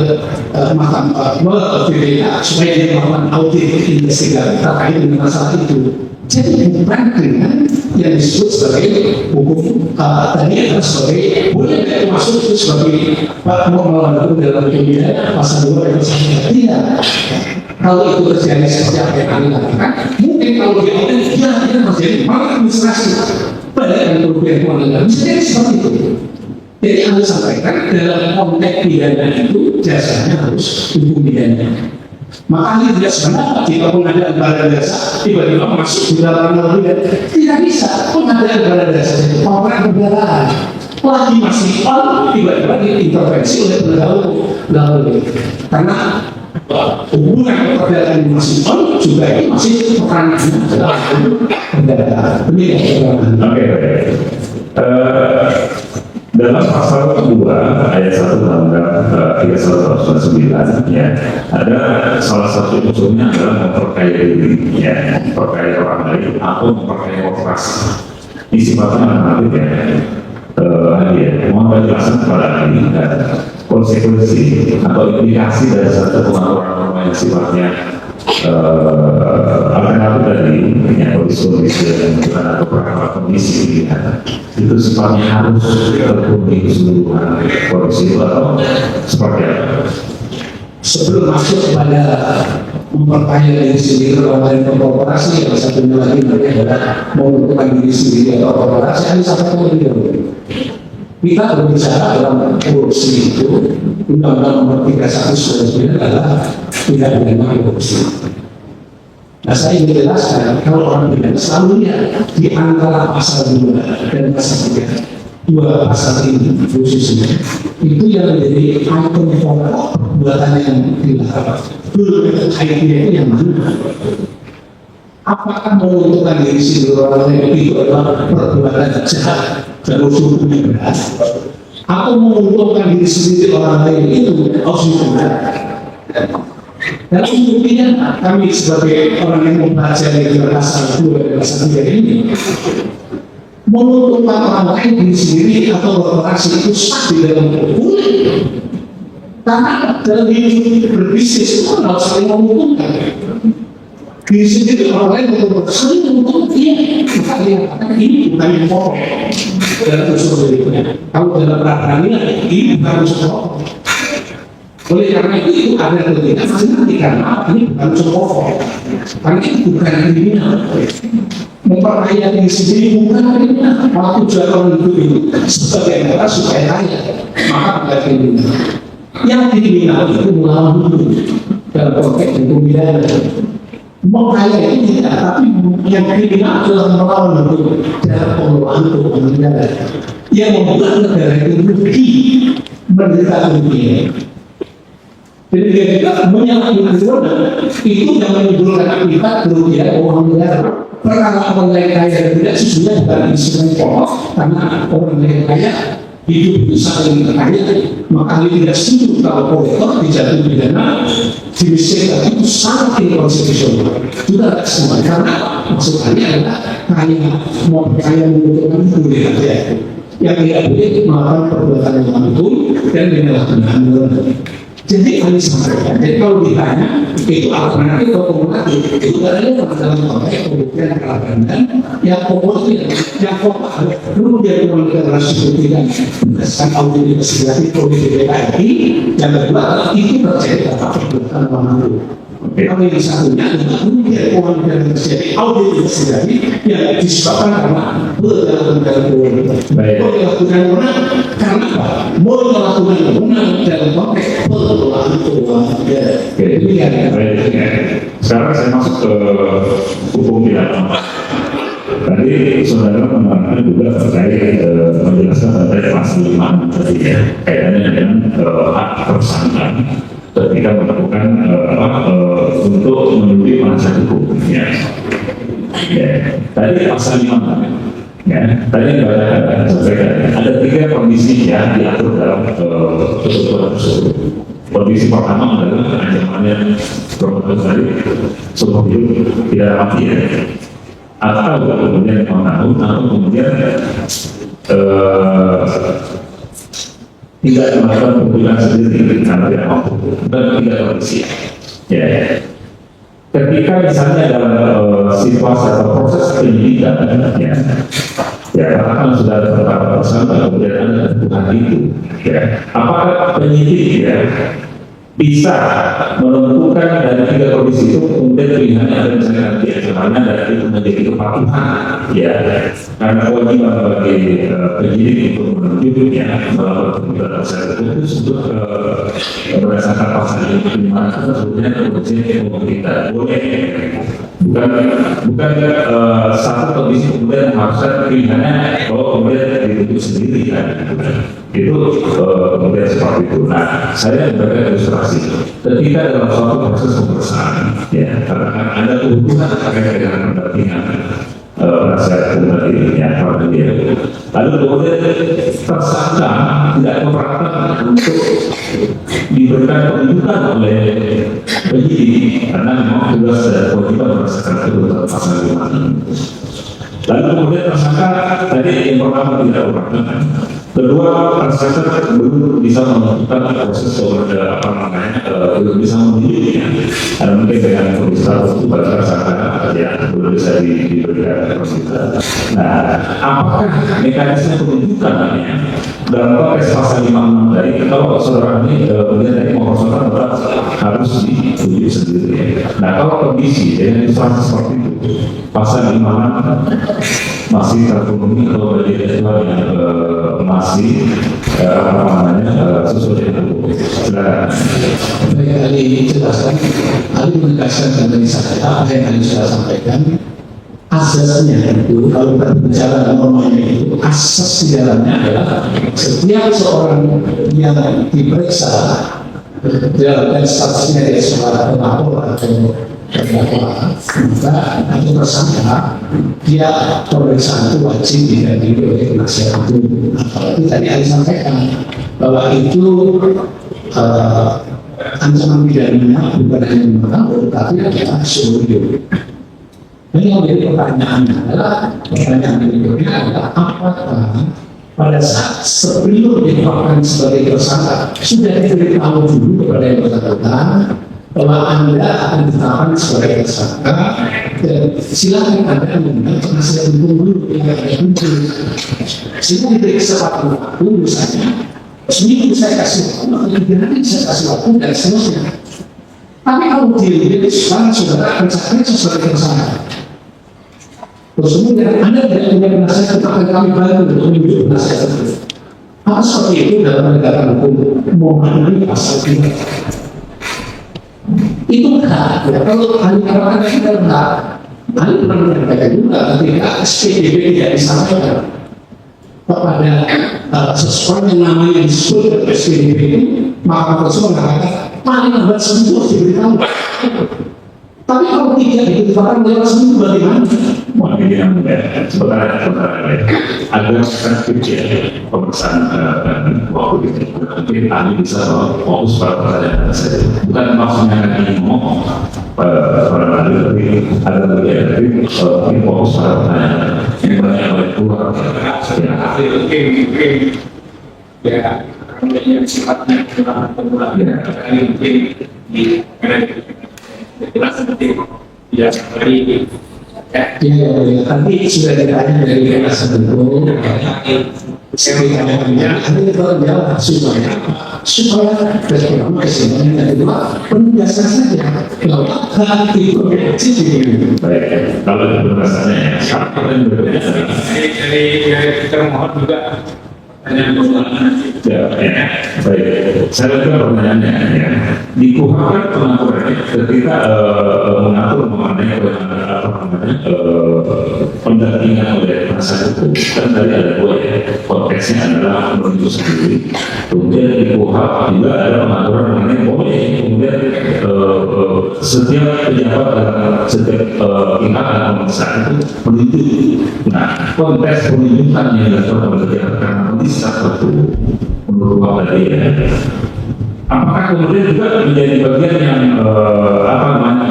mahkamah BPK supaya dia melakukan audit investigasi terkait dengan masalah itu. Jadi bukan dengan yang disebut sebagai hukum tadi adalah sebagai boleh tidak masuk itu sebagai melawan hukum dalam pidana pasal 2 dan pasal 3 tidak. Kalau itu terjadi seperti apa yang kami lakukan, mungkin kalau dia terjadi maladministrasi pada yang kerugian keuangan negara bisa jadi seperti itu. Jadi kami sampaikan dalam konteks pidana itu jasanya harus hukum pidana. Makanya tidak sebenarnya jika pengadaan barang jasa tiba-tiba masuk di dalam pidana tidak bisa. Pengadaan barang jasa itu orang pembelaan lagi masih tiba-tiba diintervensi oleh penegak hukum karena hubungan perbedaan masih juga ini masih peranannya adalah pembelaan. Oke. Dalam pasal 2 ayat 1 Undang-Undang 31/19 ya, ada salah satu unsurnya adalah memperkaya diri, ya, memperkaya orang lain atau memperkaya korporasi. Ini sifatnya normatif ya. Mohon penjelasan kepada kami dan konsekuensi atau implikasi dari satu pengaturan yang sifatnya alternatif dari kondisi dan atau perkara kondisi itu sifatnya harus terpenuhi keseluruhan kondisi atau seperti apa? Sebelum masuk kepada memperkaya diri sendiri orang lain korporasi, yang satunya lagi nanti adalah menentukan diri sendiri atau korporasi, ini sampaikan lebih dahulu. Kita berbicara dalam korupsi itu, Undang-Undang Nomor 31/19 adalah tidak pidana korupsi. Nah, saya ingin jelaskan kalau orang pidana selalu di antara pasal 2 dan pasal 3, 2 pasal ini khususnya itu yang menjadi item pokok perbuatan yang dilakukan. Belum kaitannya itu yang mana? Apakah menguntungkan diri sendiri orang lain itu adalah perbuatan jahat dan hukum yang berat, atau menguntungkan diri sendiri orang lain itu harus dihukum? Dan umumnya kami sebagai orang yang mempelajari pasal 2 dan pasal 3 ini, menguntungkan orang lain diri sendiri atau korporasi itu sah di dalam hukum. Karena dalam hidup berbisnis itu harus saling menguntungkan. Diri sendiri orang lain untuk saling menguntungkan, maka dia katakan ini bukan yang pokok dalam unsur berikutnya. Kalau dalam peradilan ini bukan unsur pokok. Oleh karena itu ada kepentingan masing-masing karena ini bukan unsur pokok. Karena itu bukan kriminal. Memperkaya diri sendiri bukan kriminal. Malah tujuan orang itu sebagai negara supaya kaya, maka bukan kriminal. Yang kriminal itu melawan hukum dalam konteks hukum pidana. Mengkaya ini tidak, tapi yang kriminal adalah melawan hukum dalam pengelolaan keuangan negara yang membuat negara itu rugi, menderita kerugian. Jadi dia juga menyalahgunakan wewenang itu yang menimbulkan akibat kerugian keuangan negara. Perkara orang lain kaya dan tidak sesungguhnya bukan instrumen pokok, karena orang lain kaya hidup itu saling kaya, maka dia tidak setuju kalau kolektor dijatuhi pidana dimiskinkan itu sangat inkonstitusional. Juga tidak semua, karena maksudnya adalah kaya mau kaya menguntungkan boleh saja, yang tidak boleh melakukan perbuatan yang mantul dan menyalahgunakan wewenang. Jadi kami sampaikan, jadi kalau ditanya itu alternatif atau kumulatif, itu adalah dalam konteks pembuktian kelabaran yang pokok itu yang pokok dulu dia mengenai sebutkan berdasarkan audit investigasi audit BPKI, yang kedua itu terjadi pada perbuatan manapun. Kalau yang satunya adalah kemudian keuangan yang terjadi audit investigasi yang disebabkan karena penyalahgunaan wewenang. Penyalahgunaan wewenang karena apa? Penyalahgunaan wewenang dalam konteks pengelolaan keuangan negara. Sekarang saya masuk ke hukum pidana. Tadi saudara menerangkan juga terkait menjelaskan terkait pasal 5 tadi ya, kaitannya dengan hak tersangka ketika melakukan untuk menuduhi penasihat hukum. Ya. Tadi pasal 5 ya, tadi saya sampaikan ada 3 kondisi yang diatur dalam ketentuan tersebut. Kondisi pertama adalah ancamannya promotor tadi seumur hidup tidak mati ya, atau kemudian 5 tahun atau kemudian tidak melakukan pembunuhan sendiri karena tidak mampu dan tidak kondisi. Ya. Ketika misalnya dalam situasi atau proses penyidikan ya karena sudah tertangkap tersangka kemudian ada kebutuhan itu ya, apakah penyidik ya bisa menentukan dari 3 kondisi itu kemudian pilihannya ada misalnya nanti ancamannya dan itu menjadi kepatuhan ya, karena kewajiban bagi penyidik untuk menunjuk ya melakukan pembunuhan tersangka itu sebut berdasarkan pasal yang dimana sebetulnya kemudian kita boleh bukan satu kondisi kemudian harusnya pilihannya bahwa kemudian ditutup sendiri kan itu kemudian seperti itu. Nah, saya memberikan ilustrasi ketika dalam suatu proses pemeriksaan ya karena ada kebutuhan terkait dengan pendampingan penasihat hukum tadi ya pada dia, lalu kemudian tersangka tidak keberatan untuk diberikan penunjukan oleh penyidik karena memang tugas dan kewajiban berdasarkan ketentuan pasal 5. Lalu kemudian tersangka tadi yang pertama tidak keberatan, kedua tersangka belum bisa menentukan proses belum bisa menunjuknya, ada mungkin dengan kondisi itu pada tersangka ya belum bisa diberikan permintaan. Nah, apakah mekanisme penunjukan dalam konteks pasal 5 tadi kalau saudara ini kemudian tadi mempersoalkan bahwa harus ditunjuk sendiri. Nah, kalau kondisi dengan ilustrasi seperti itu pasal 5 masih terpenuhi atau bagi yang masih sesuai dengan hukum. Silakan. Baik, Ali jelaskan, Ali menegaskan dari saya apa yang Ali sudah sampaikan. Asasnya itu kalau kita bicara normanya itu asas di dalamnya adalah setiap seorang yang diperiksa dalam statusnya dia sebagai pelapor atau terdakwa atau tersangka, dia pemeriksaan itu wajib dihadiri oleh penasihat hukum. Apalagi tadi Ali sampaikan bahwa itu ancaman pidananya bukan hanya 5 tahun, tapi adalah seumur hidup. Jadi yang menjadi pertanyaannya adalah apakah pada saat sebelum ditetapkan sebagai tersangka sudah diberitahu dulu kepada yang bersangkutan bahwa Anda akan ditetapkan sebagai tersangka dan silakan Anda mengundang penasihat hukum dulu yang ada muncul sehingga diberi kesempatan waktu misalnya seminggu saya kasih waktu, 3 hari saya kasih waktu dan seterusnya. Tapi kalau dilihat sekarang saudara akan sebagai tersangka, terus kemudian Anda tidak punya penasihat, tetapi kami bantu untuk menunjuk penasihat itu. Apa seperti itu dalam penegakan hukum memaknai pasal 5? Itu benar. Ya, kalau ahli katakan itu benar, ahli pernah menyampaikan juga ketika SPDP tidak disampaikan kepada seseorang yang namanya disebut SPDP itu, maka tersebut mengatakan paling lambat seminggu harus diberitahu. Tapi kalau tidak ditetapkan lewat seminggu bagaimana? Mungkin yang sebenarnya ada perspektif pemeriksaan waktu itu. Mungkin ahli bisa fokus pada pertanyaan saja. Bukan maksudnya lagi ngomong pada ahli, tapi ada bagian dari mungkin fokus pada pertanyaan. Ini banyak oleh keluar. Mungkin ya yang sifatnya pengulangan kali mungkin di jelas seperti ya dari nanti sudah ditanya dari penasihat hukum nanti berjawab supaya berkembang kesimpulan yang kedua penugasan saja bahwa hak itu kecil. Baik, kalau itu penugasannya dari kita mohon juga Ya, baik. Saya kira pertanyaannya ya, di KUHP kan pengaturannya ketika mengatur mengenai pendampingan oleh penasihat hukum kan tadi ada dua ya, konteksnya adalah menuntut sendiri. Kemudian di KUHP juga ada pengaturan mengenai boleh kemudian setiap pejabat dan setiap pihak atau penasihat itu menunjuk. Nah, konteks penunjukan yang dilakukan oleh pejabat karena satu menurut Bapak tadi ya. Apakah kemudian juga menjadi bagian yang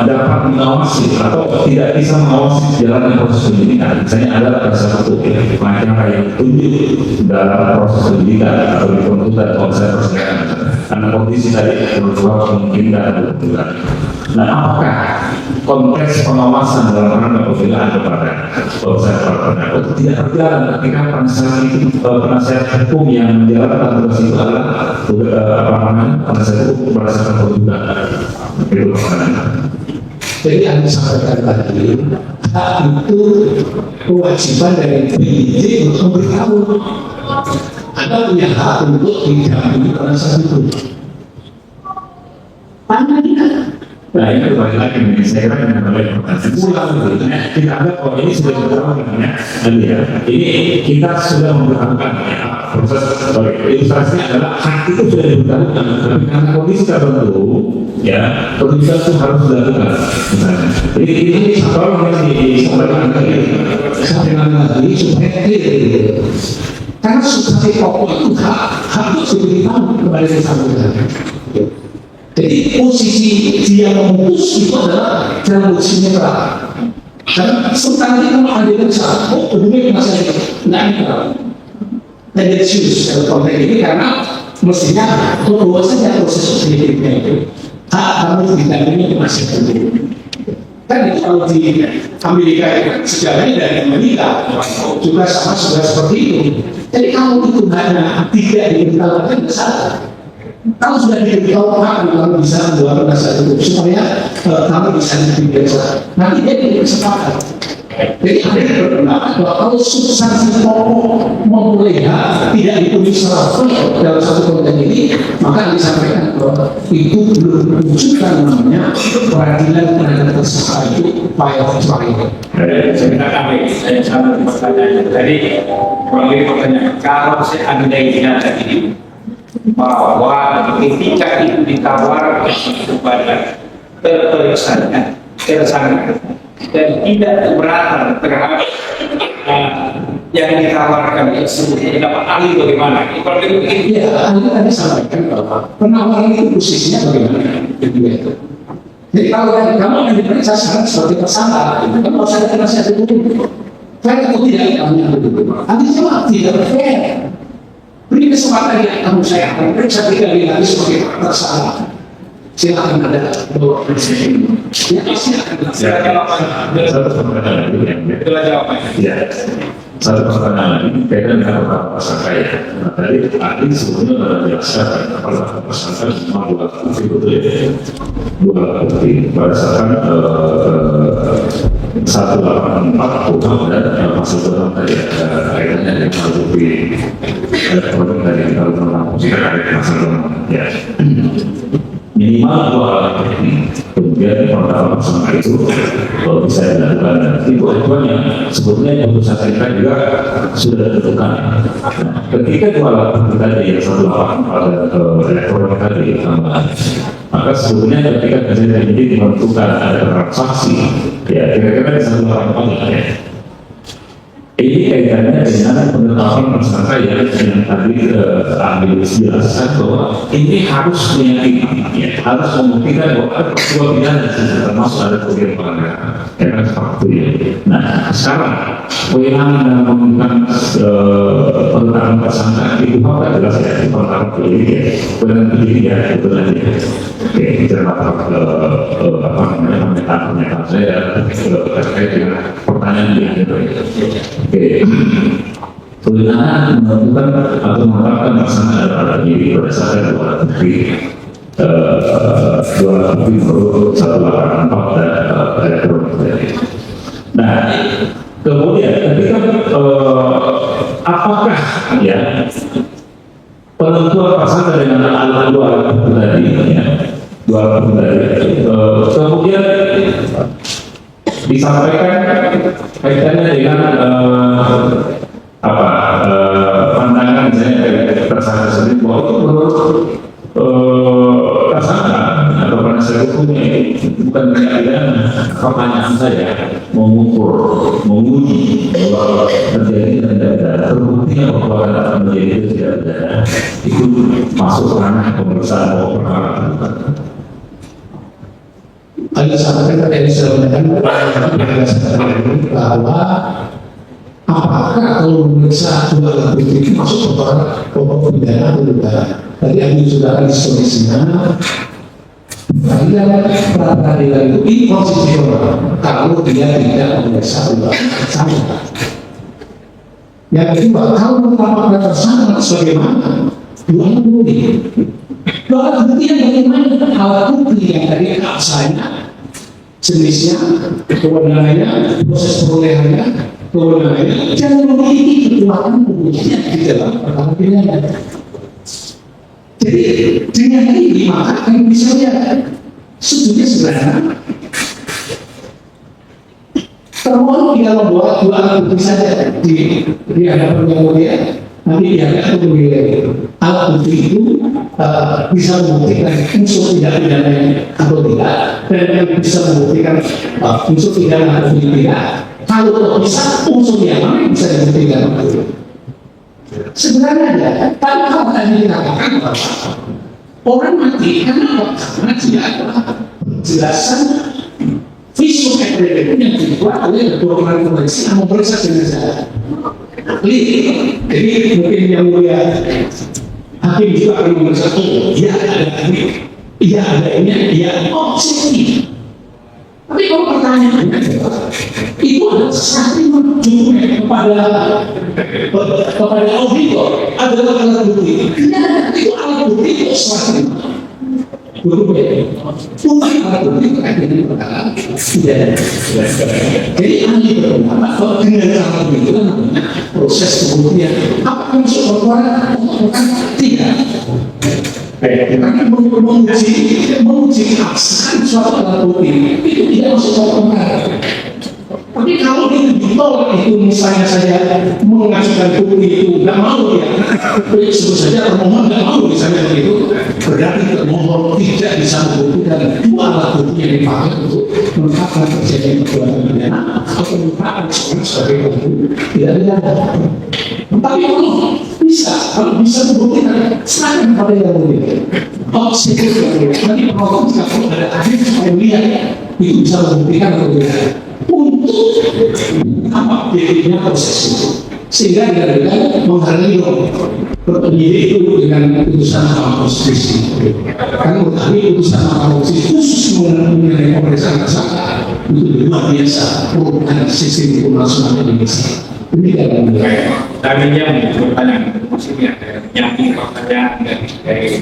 dapat mengawasi atau tidak bisa mengawasi jalannya proses pendidikan? Misalnya ada salah satu pengacara yang tunjuk dalam proses pendidikan atau di penuntutan konsep persidangan karena kondisi tadi menurut Bapak memungkinkan. Nah, apakah konteks pengawasan dalam rangka pembelaan kepada konsep terdakwa itu tidak berjalan ketika penasihat hukum yang menjalankan tugas itu adalah penasihat hukum berdasarkan peruntukan itu pertanyaan. Jadi yang disampaikan tadi itu kewajiban dari penyidik untuk memberitahu Anda punya hak untuk didampingi penasihat hukum. Mana tidak? Nah, ini kembali lagi nih, saya kira ini kembali pertanyaan kita anggap bahwa ini sudah diketahui ya, ini kita sudah memberitahukan ya, proses ilustrasinya adalah hak itu sudah diberitahukan, tapi karena kondisi tertentu ya, penuntutan itu harus dilakukan misalnya. Jadi ini tolong yang disampaikan lagi supaya clear. Karena substansi pokok itu hak itu sudah diberitahu kepada bersangkutan. Jadi posisi dia memutus itu adalah dalam posisi netral. Karena sementara itu kalau ada yang salah, umumnya masih tidak netral. Tendensius dalam konteks ini karena mestinya bahwasanya proses pendidikan itu hak kamu didampingi masih penting. Kan itu kalau di Amerika itu sejarahnya dari Amerika juga sama sudah seperti itu. Jadi kalau itu hanya tidak diberitahukan salah. Kalau sudah diberitahu kamu bisa membuat penasihat hukum supaya kamu bisa dibiasa. Nanti dia tidak kesempatan. Jadi ada yang berpendapat bahwa kalau substansi pokok memulainya tidak dipenuhi secara full dalam satu konten ini, maka disampaikan bahwa itu belum mewujudkan namanya peradilan terhadap tersangka itu upaya trial. Sebenarnya saya sama pertanyaan tadi, kurang lebih pertanyaan kalau seandainya tadi bahwa ketika itu ditawarkan kepada tersangka dan tidak keberatan terhadap yang ditawarkan tersebut, dapat ahli bagaimana? Kalau begitu, ya ahli tadi sampaikan bahwa penawaran itu posisinya bagaimana? Jadi kalau kamu yang diperiksa sebagai tersangka, itu kan harus ada penasihat hukum. Fair atau tidak kamu yang begitu? Artinya tidak fair. Beri kesempatan ya kamu saya akan periksa 3 kali lagi sebagai tersangka. Silakan ada bawa prinsip ini. Ya pasti akan Satu pertanyaan lagi yang itulah jawabannya. ya, satu pertanyaan lagi kaitan dengan beberapa tersangka ya. Nah, tadi ahli sebelumnya sudah menjelaskan kalau tersangka cuma 2 bukti betul ya, 2 bukti berdasarkan 184 UU dan pasal tentang tadi kaitannya dengan bukti elektronik dari undang-undang ada pasal ya. Minimal 2 alat bukti, kemudian penetapan tersangka itu bisa dilakukan dan itu yang sebetulnya yang putusan kita juga sudah ditentukan. Ketika 2 alat bukti tadi yang 184 elektronik tadi maka sebetulnya ketika kejadian ini menentukan ada transaksi ya kira-kira 184 ya. Ini kaitannya dengan penetapan tersangka yang tadi ahli jelaskan bahwa ini harus meyakini, ya, harus membuktikan bahwa ada peristiwa pidana termasuk ada kerugian pelanggaran, ya kan seperti itu ya. Nah sekarang kewenangan dalam mengumumkan penetapan tersangka itu apa jelas ya di penetapan penyidik ya, kewenangan penyidik ya itu tadi. Oke, cermat pernyataan saya terkait dengan pertanyaan yang itu. Oke, kewenangan menentukan atau menetapkan pasangan adalah diri berdasarkan 2 alat bukti, 2 alat bukti menurut 184 dan elektronik tadi. Nah, kemudian ketika apakah ya sama dengan alat dua alat bukti tadi, ya. Dua alat bukti tadi. Kemudian disampaikan kaitannya dengan pandangan misalnya dari tersangka sendiri bahwa itu menurut tersangka atau penasihat hukumnya ini bukan pidana. Pertanyaan saya menguji bahwa terjadi tindak pidana, terbuktinya bahwa akan menjadi itu tidak pidana, itu masuk ranah pemeriksaan bahwa perkara. Ada sampaikan tadi sebenarnya bahwa apakah kalau memeriksa dua alat bukti itu masuk perkara pokok pidana atau tidak? Tadi Andi sudah diskusinya. Peradilan itu inkonstitusional kalau dia tidak memeriksa dua tersangka. Yang kedua, kalau menetapkan tersangka sebagaimana dua alat bukti. Dua alat bukti yang bagaimana? Alat bukti yang tadi keabsahannya, jenisnya, kewenangannya, proses perolehannya, kewenangannya, jangan memiliki kekuatan pembuktian di dalam perkara pidana. Jadi dengan ini maka yang bisa lihat sejujurnya sebenarnya termohon tidak membawa dua alat bukti saja di hadapan yang mulia, nanti dianggap menilai alat bukti itu bisa membuktikan unsur tidak pidana atau tidak, dan bisa membuktikan unsur pidana atau tidak. Kalau bisa unsur yang mana bisa dibuktikan itu. Sebenarnya tapi kalau tadi dikatakan bahwa orang mati karena dia adalah penjelasan visum et repertum yang dibuat oleh kedua polisi yang memeriksa jenazah. Jadi mungkin yang mulia hakim juga akan memeriksa, oh iya ada ini, iya ada ini, iya objektif. Tapi kalau pertanyaannya itu adalah sesuatu yang menuju kepada auditor adalah alat bukti. Tidak, itu alat bukti itu sesuatu berbeda. Bukan alat bukti terkait dengan perkara tidak. Jadi ahli berpendapat bahwa dengan alat bukti itu namanya proses pembuktian. Apa maksud perkara? Tidak. Karena menguji keabsahan suatu alat bukti itu tidak masuk perkara. Tapi kalau itu ditolak itu misalnya saya mengajukan bukti itu nggak mau ya, sebut saja termohon nggak mau misalnya begitu, berarti termohon tidak bisa membuktikan dua alat bukti yang dipakai untuk menetapkan terjadinya perbuatan pidana atau menetapkan seorang sebagai pelaku tidak pidana. Tapi kalau bisa membuktikan serahkan pada yang mulia. Objektif yang mulia. Nanti penonton jika perlu ada ahli yang mulia itu bisa membuktikan atau tidak. Untuk apa dirinya proses itu, sehingga tidak menghalangi penyidik itu dengan putusan Mahkamah Konstitusi. Karena menurut kami putusan Mahkamah Konstitusi khusus mengenai pemeriksaan tersangka itu luar biasa merupakan sistem hukum nasional Indonesia. Demikian Kami yang bertanya maksudnya yang pertanyaan dari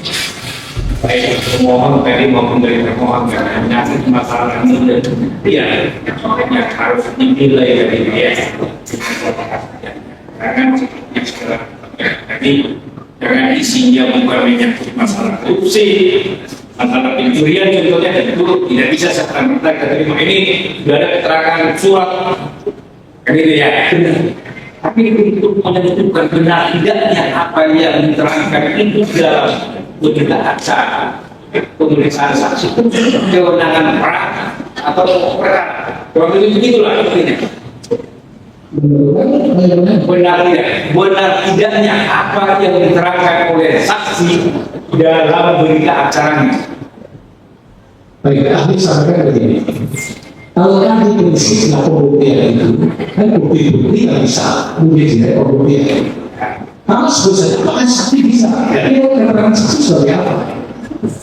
baik pemohon tadi maupun dari termohon karena masalah ini dia yang harus dinilai dari dia karena yang sekarang tadi karena isinya bukan menyangkut masalah korupsi, masalah pencurian contohnya itu tidak bisa serta-merta kita terima. Ini sudah ada keterangan surat kan itu ya. Tapi untuk menentukan benar tidaknya apa yang diterangkan itu dalam berita acara pemeriksaan saksi kewenangan pra atau perkara. Kalau itu begitulah intinya. Benar tidaknya apa yang diterangkan oleh saksi dalam berita acaranya. Baik, ahli sampaikan begini. Kalau ahli prinsipnya pembuktian itu, kan bukti-bukti nggak bisa menjadi pembuktian. Kalau sebut saja, apakah saksi bisa? Jadi keterangan saksi sebagai apa?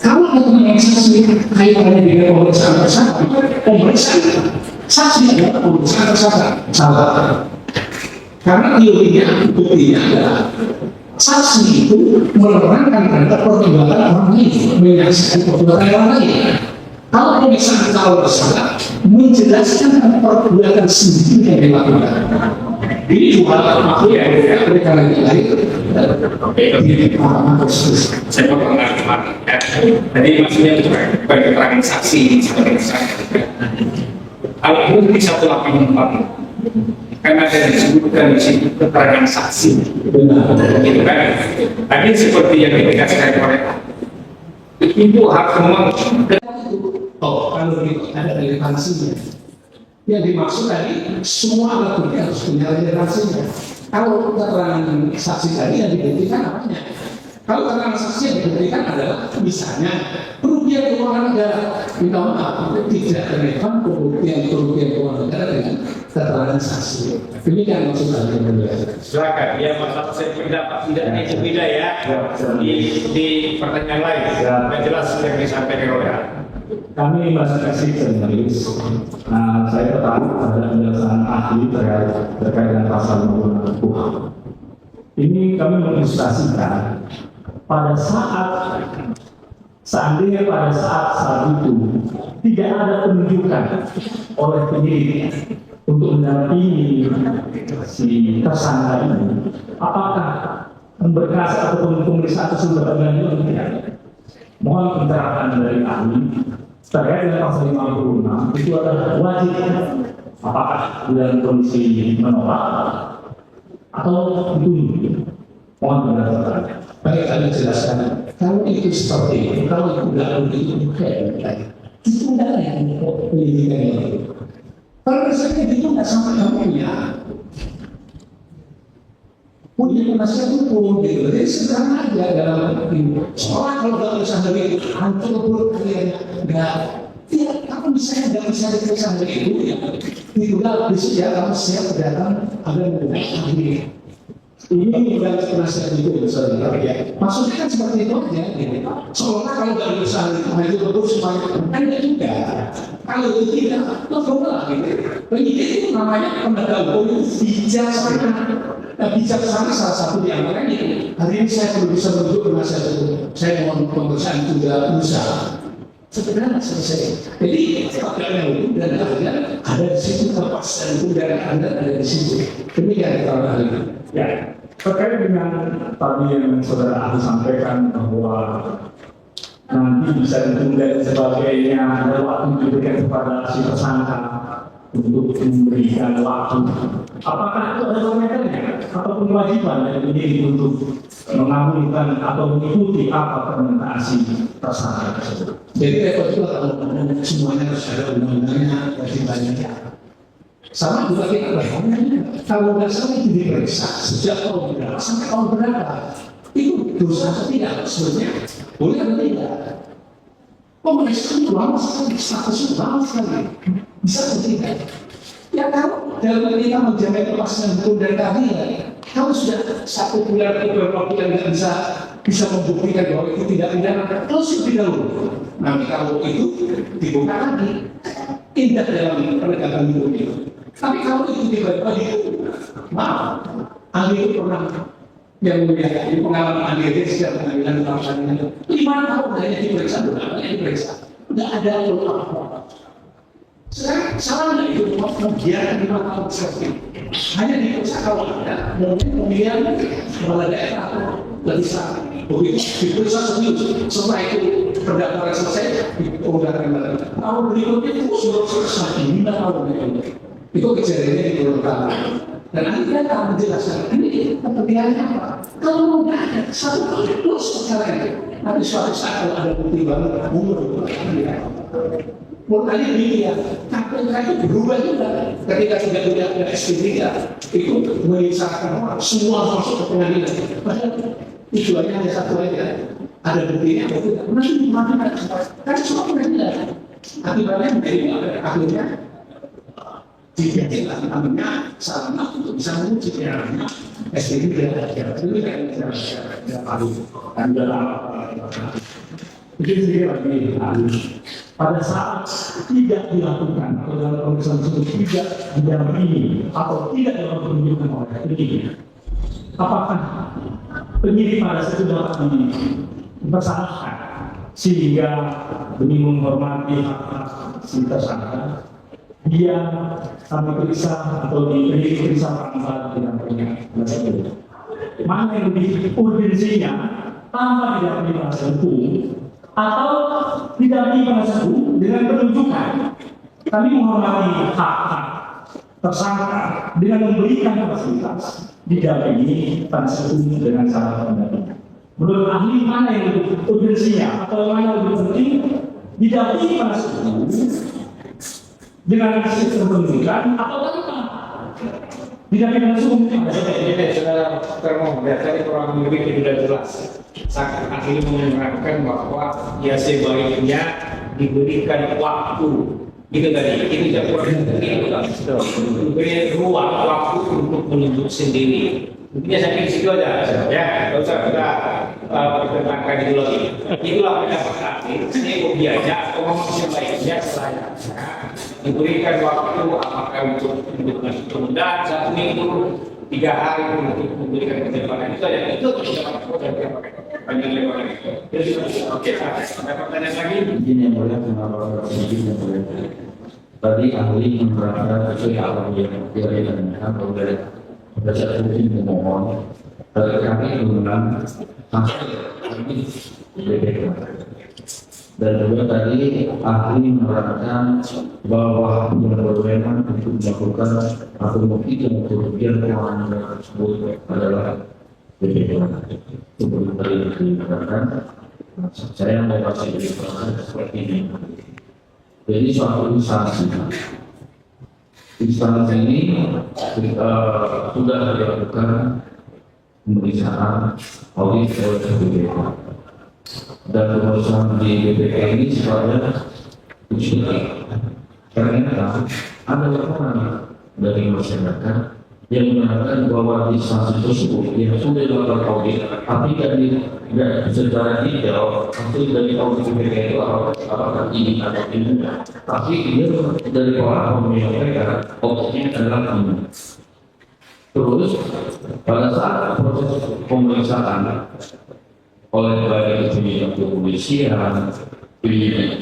Kalau keterangan saksi kaitannya dengan pemeriksaan tersangka, pemeriksaan saksi adalah pemeriksaan tersangka. Salah. Karena teorinya, buktinya adalah saksi itu menerangkan terhadap perbuatan orang lain, menyaksikan perbuatan orang lain. Kalau pemeriksaan kalau tersangka menjelaskan perbuatan sendiri yang dilakukan. Ini juga aku ya, mereka lagi lahir di Mahkamah Konstitusi. Saya potong lagi, Pak. Tadi maksudnya itu bukan keterangan saksi seperti misalnya. Alat bukti 184 karena ada disebutkan di sini keterangan saksi, gitu kan? Tadi seperti yang ditegaskan oleh Ibu harus memang. Oh, kalau begitu ada relevansinya. Yang dimaksud tadi semua alat bukti harus punya relevansinya. Kalau keterangan saksi tadi yang dibuktikan apanya? Kalau keterangan saksi yang dibuktikan adalah misalnya kerugian keuangan negara, minta maaf, tidak relevan kerugian keuangan negara dengan keterangan saksi. Demikian maksud saya. Silakan, ya masalah saya pendapat tidak beda ya di pertanyaan lain. Yang jelas yang disampaikan oleh Kami masih kasih penulis. Saya tertarik pada penjelasan ahli terkait dengan pasal 56 KUHP. Ini kami mengilustrasikan pada seandainya pada saat itu tidak ada penunjukan oleh penyidik untuk mendampingi si tersangka ini, apakah berkas ataupun pemeriksaan tersebut berlanjut atau tidak? Mohon pencerahan dari ahli terkait dengan pasal 56 itu adalah wajib, apakah dalam kondisi menolak atau ditunduk? Mohon penjelasan. Baik, kami jelaskan. Kalau itu seperti itu, kalau itu tidak begitu, itu tidak ada yang pendidikan itu. Kalau misalnya itu nggak sampai kamunya, punya penasihat hukum gitu. Jadi sederhana aja dalam ini. Soalnya kalau nggak bisa dari itu, hancur pun kalian nggak. Tidak, kalau misalnya nggak bisa diperiksa dari itu, ya tinggal besok ya kamu siap datang ada menggunakan ini. Ini bukan penasihat hukum misalnya. Maksudnya kan seperti itu aja. Soalnya kalau nggak bisa itu betul semuanya kan tidak juga. Kalau itu tidak, lo coba gitu. Penyidik itu namanya penegak hukum bijaksana. Nah, bijaksana salah satu di antaranya. Hari ini saya belum bisa menunjuk penasihat hukum. Saya mohon pemeriksaan tunda usaha. Sebenarnya selesai. Jadi pakaian hukum dan keadilan ada di situ, kepastian hukum dan keadilan ada di situ. Demikian kalau hal ini. Ya, terkait dengan tadi yang saudara ahli sampaikan bahwa nanti bisa ditunda dan sebagainya, ada waktu diberikan kepada si tersangka untuk memberikan waktu. Apakah itu ada parameternya ataupun kewajiban dari penyidik untuk mengabulkan atau mengikuti apa permintaan si tersangka tersebut? Jadi repot juga kalau semuanya harus ada undang-undangnya, kewajibannya. Sama juga kita bertanya, kalau nggak salah itu diperiksa sejak tahun berapa sampai tahun berapa, itu dosa atau tidak sebetulnya, boleh atau tidak? Pemeriksaan itu lama sekali, statusnya lama sekali, bisa atau tidak? Ya kalau dalam kita menjamin kepastian hukum dan keadilan, kalau sudah 1 bulan atau beberapa bulan nggak bisa membuktikan bahwa itu tidak pidana, terus lebih dahulu. Nanti kalau itu dibuka lagi, indah dalam penegakan hukum itu. Tapi kalau itu tiba-tiba maaf, ahli itu pernah yang melihat di pengalaman ahli itu sejak pengadilan pengadilan 5 tahun hanya diperiksa, berapa yang diperiksa, tidak ada apa-apa. Sekarang salah nggak itu membiarkan 5 tahun seperti hanya diperiksa kalau ada mungkin pemilihan kepala daerah atau legislatif. Begitu diperiksa setelah itu pendaftaran selesai diundangkan lagi. Tahun berikutnya itu sudah selesai 5 tahun itu kejadiannya di Pulau Utara. Dan nanti dia akan menjelaskan ini kepentingannya apa. Kalau nggak ada satu kali plus perkara nanti suatu saat kalau ada bukti baru umur menurut kali ini ya, KPK itu berubah juga ketika tidak ada SP3 itu mengisahkan orang semua masuk ke pengadilan. Padahal tujuannya hanya satu aja, ada buktinya atau tidak. Nanti dimana kan semua pengadilan. Akibatnya menjadi akhirnya dibikinlah namanya sarana untuk bisa menguji namanya SP3 itu kan Jadi lagi pada saat tidak dilakukan atau dalam pemeriksaan tersebut tidak didampingi atau tidak dalam penunjukan oleh penyidik, apakah penyidik pada saat itu dapat dipersalahkan sehingga demi menghormati hak si tersangka dia kami periksa atau diperiksa tanpa tidak punya masalah. Mana yang lebih urgensinya tanpa didampingi penasihat hukum atau didampingi penasihat hukum dengan penunjukan kami menghormati hak-hak tersangka dengan memberikan fasilitas didampingi penasihat hukum dengan cara pendampingan. Menurut ahli mana yang lebih urgensinya atau mana yang lebih penting didampingi penasihat hukum dengan sistem penunjukan atau tanpa didampingi penasihat hukum? Jadi saudara termohon, tadi kurang lebih sudah jelas. Sang ahli menerangkan bahwa ya sebaiknya diberikan waktu. Itu tadi, itu tidak kurang lebih diberi ruang waktu untuk menunjuk sendiri. Intinya sampai di situ aja, ya. Tidak usah kita pertentangkan itu lagi. Itulah pendapat ahli. Ini biaya, ngomong sebaiknya selayaknya diberikan waktu apakah untuk masuk penundaan 1 minggu, 3 hari untuk memberikan kecepatan itu aja. Itu kecepatan panjang lebar. Oke, ada pertanyaan lagi? Izin yang boleh izin yang boleh. Tadi ahli menerangkan sesuai alam yang tidak ditanyakan oleh penasihat hukum memohon. Kami menggunakan sampai kami berbeda. Dan juga tadi ahli menerangkan bahwa yang berwenang untuk melakukan atau mungkin kerugian keuangan tersebut adalah BPK. Sebelum tadi dikatakan, saya mau kasih informasi seperti ini. Jadi suatu instansi ini sudah dilakukan pemeriksaan audit oleh BPK. Dan pemeriksaan di BPK ini sifatnya uji ternyata ada laporan dari masyarakat yang menyatakan bahwa instansi tersebut yang sudah dilakukan audit tapi tidak secara detail hasil dari audit BPK itu apakah ini atau tidak, tapi dia dari orang menyampaikan auditnya adalah ini. Terus pada saat proses pemeriksaan oleh baik itu yang kepolisian,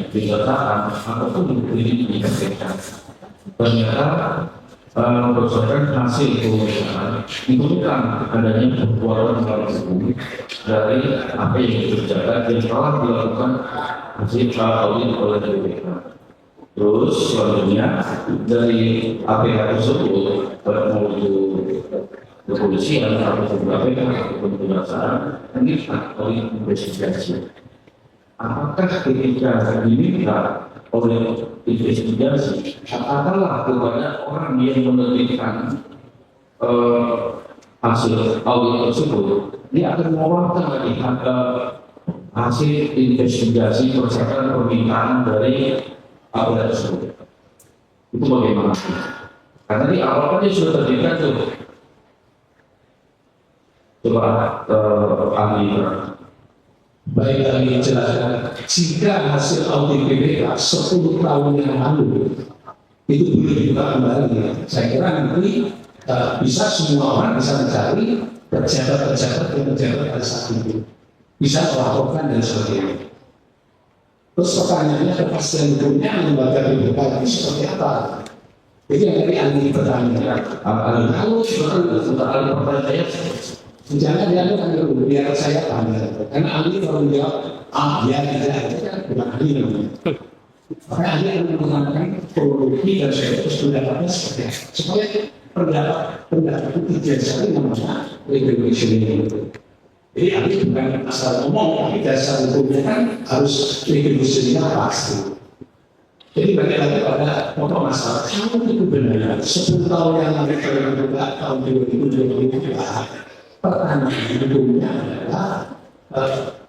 kejaksaan ataupun penyidikan, ternyata berdasarkan hasil pemeriksaan itu bukan adanya perbuatan melawan hukum dari apa yang terjadi yang telah dilakukan hasil audit oleh BPK. Terus selanjutnya dari APK tersebut menuju kepolisian atau BPK ataupun kejaksaan ini oleh investigasi. Apakah ketika diminta oleh investigasi katakanlah kepada orang yang menerbitkan hasil audit tersebut, dia akan mengeluarkan lagi hasil investigasi berdasarkan permintaan dari audit tersebut. Itu bagaimana? Karena di awal kan dia sudah terbitkan tuh. Coba ahli. Baik, kami jelaskan, jika hasil audit BPK 10 tahun yang lalu itu boleh dibuka kembali, saya kira nanti bisa semua orang bisa mencari pejabat-pejabat yang menjabat pada saat itu, bisa melaporkan dan sebagainya. Terus pertanyaannya kepastian hukumnya lembaga BPK ini seperti apa? Jadi yang tadi ahli pertanyaan, kalau seperti ahli pertanyaan jangan diambil dulu, biar saya tanya. Karena ahli kalau menjawab, ya tidak, itu kan bukan ahli namanya. Maka ahli akan menggunakan kronologi dan terus pendapatnya seperti apa. Supaya pendapat itu tidak sekali namanya regulation ini. Jadi ahli bukan asal ngomong, tapi dasar hukumnya kan harus regulation-nya pasti. Jadi balik lagi pada pokok masalah, kalau itu benar, 10 tahun yang lalu tahun 2022, pertanyaan hukumnya adalah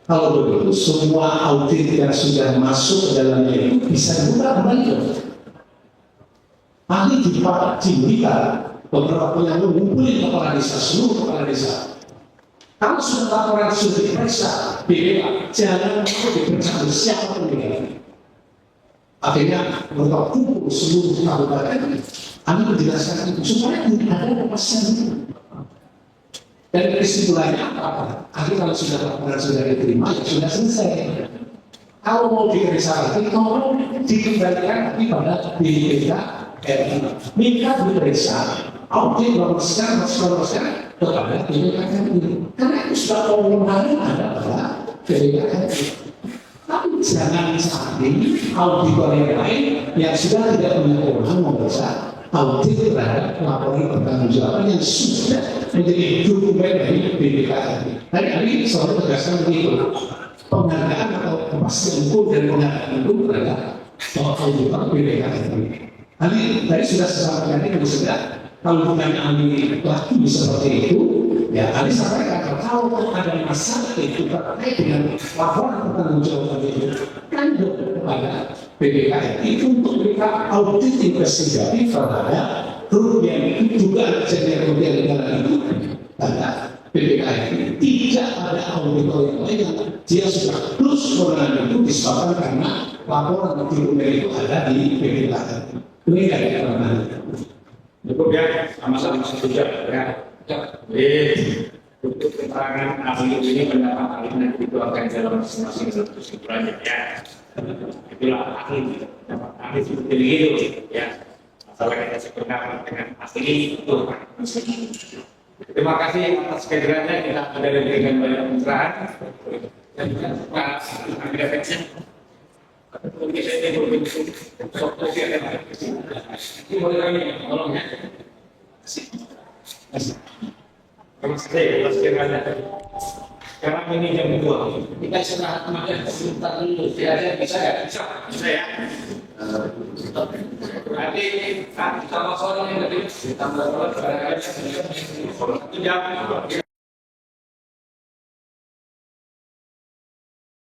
kalau begitu semua audit yang sudah masuk ke dalamnya itu bisa dibuka kembali. Ahli diberikan beberapa yang mengumpulkan kepala desa, seluruh kepala desa. Kalau sudah laporan sudah diperiksa, BPK jangan mau diperiksa siapapun ini. Akhirnya mereka kumpul seluruh kabupaten, ahli menjelaskan itu supaya tidak ada kepastian itu. Dan kesimpulannya apa? Akhirnya kalau sudah laporan sudah diterima, ya sudah selesai. Kalau mau diperiksa lagi, kalau dikembalikan lagi pada BPK RI minta diperiksa audit nomor sekian kepada BPKRI karena itu sudah kewenangan ada pada BPKRI. Tapi jangan sampai auditor yang lain yang sudah tidak punya kewenangan memeriksa audit terhadap laporan pertanggungjawaban yang sudah menjadi dokumen dari BPKRI. Tadi Ali selalu tegaskan begitu, penghargaan atau kepastian hukum dan penghargaan hukum terhadap auditor BPKRI. Ali tadi sudah sampaikan ini sudah kalau bukan Ali pelaku seperti itu, ya Ali sampaikan kalau ada masalah itu terkait dengan laporan pertanggungjawaban itu kan kepada BPKRI untuk mereka audit investigatif terhadap kerugian itu juga terjadi kerugian negara itu pada BPKRI. Tidak ada auditor yang lain yang dia sudah terus kewenangan itu disebabkan karena laporan dokumen itu ada di BPKRI. Ini dari kewenangan. Cukup ya, sama-sama setuju ya. Untuk keterangan ahli ini pendapat ahli nanti dituangkan dalam masing-masing satu kesimpulannya ya. Itulah ahli, ahli seperti itu ya. Masalah kita sependapat dengan ahli itu. Terima kasih atas kehadirannya, kita ada dengan banyak pencerahan. Dan Pak Amir Effendi. Mungkin saya ini berbentuk solusi ada. Ini boleh kami tolong ya. Terima kasih atas kehadirannya. Sekarang ini jam 2. Kita istirahat makan sebentar dulu. Ya, bisa ya? Bisa ya. Nanti sama sore ini tadi tambah sore. 1 jam.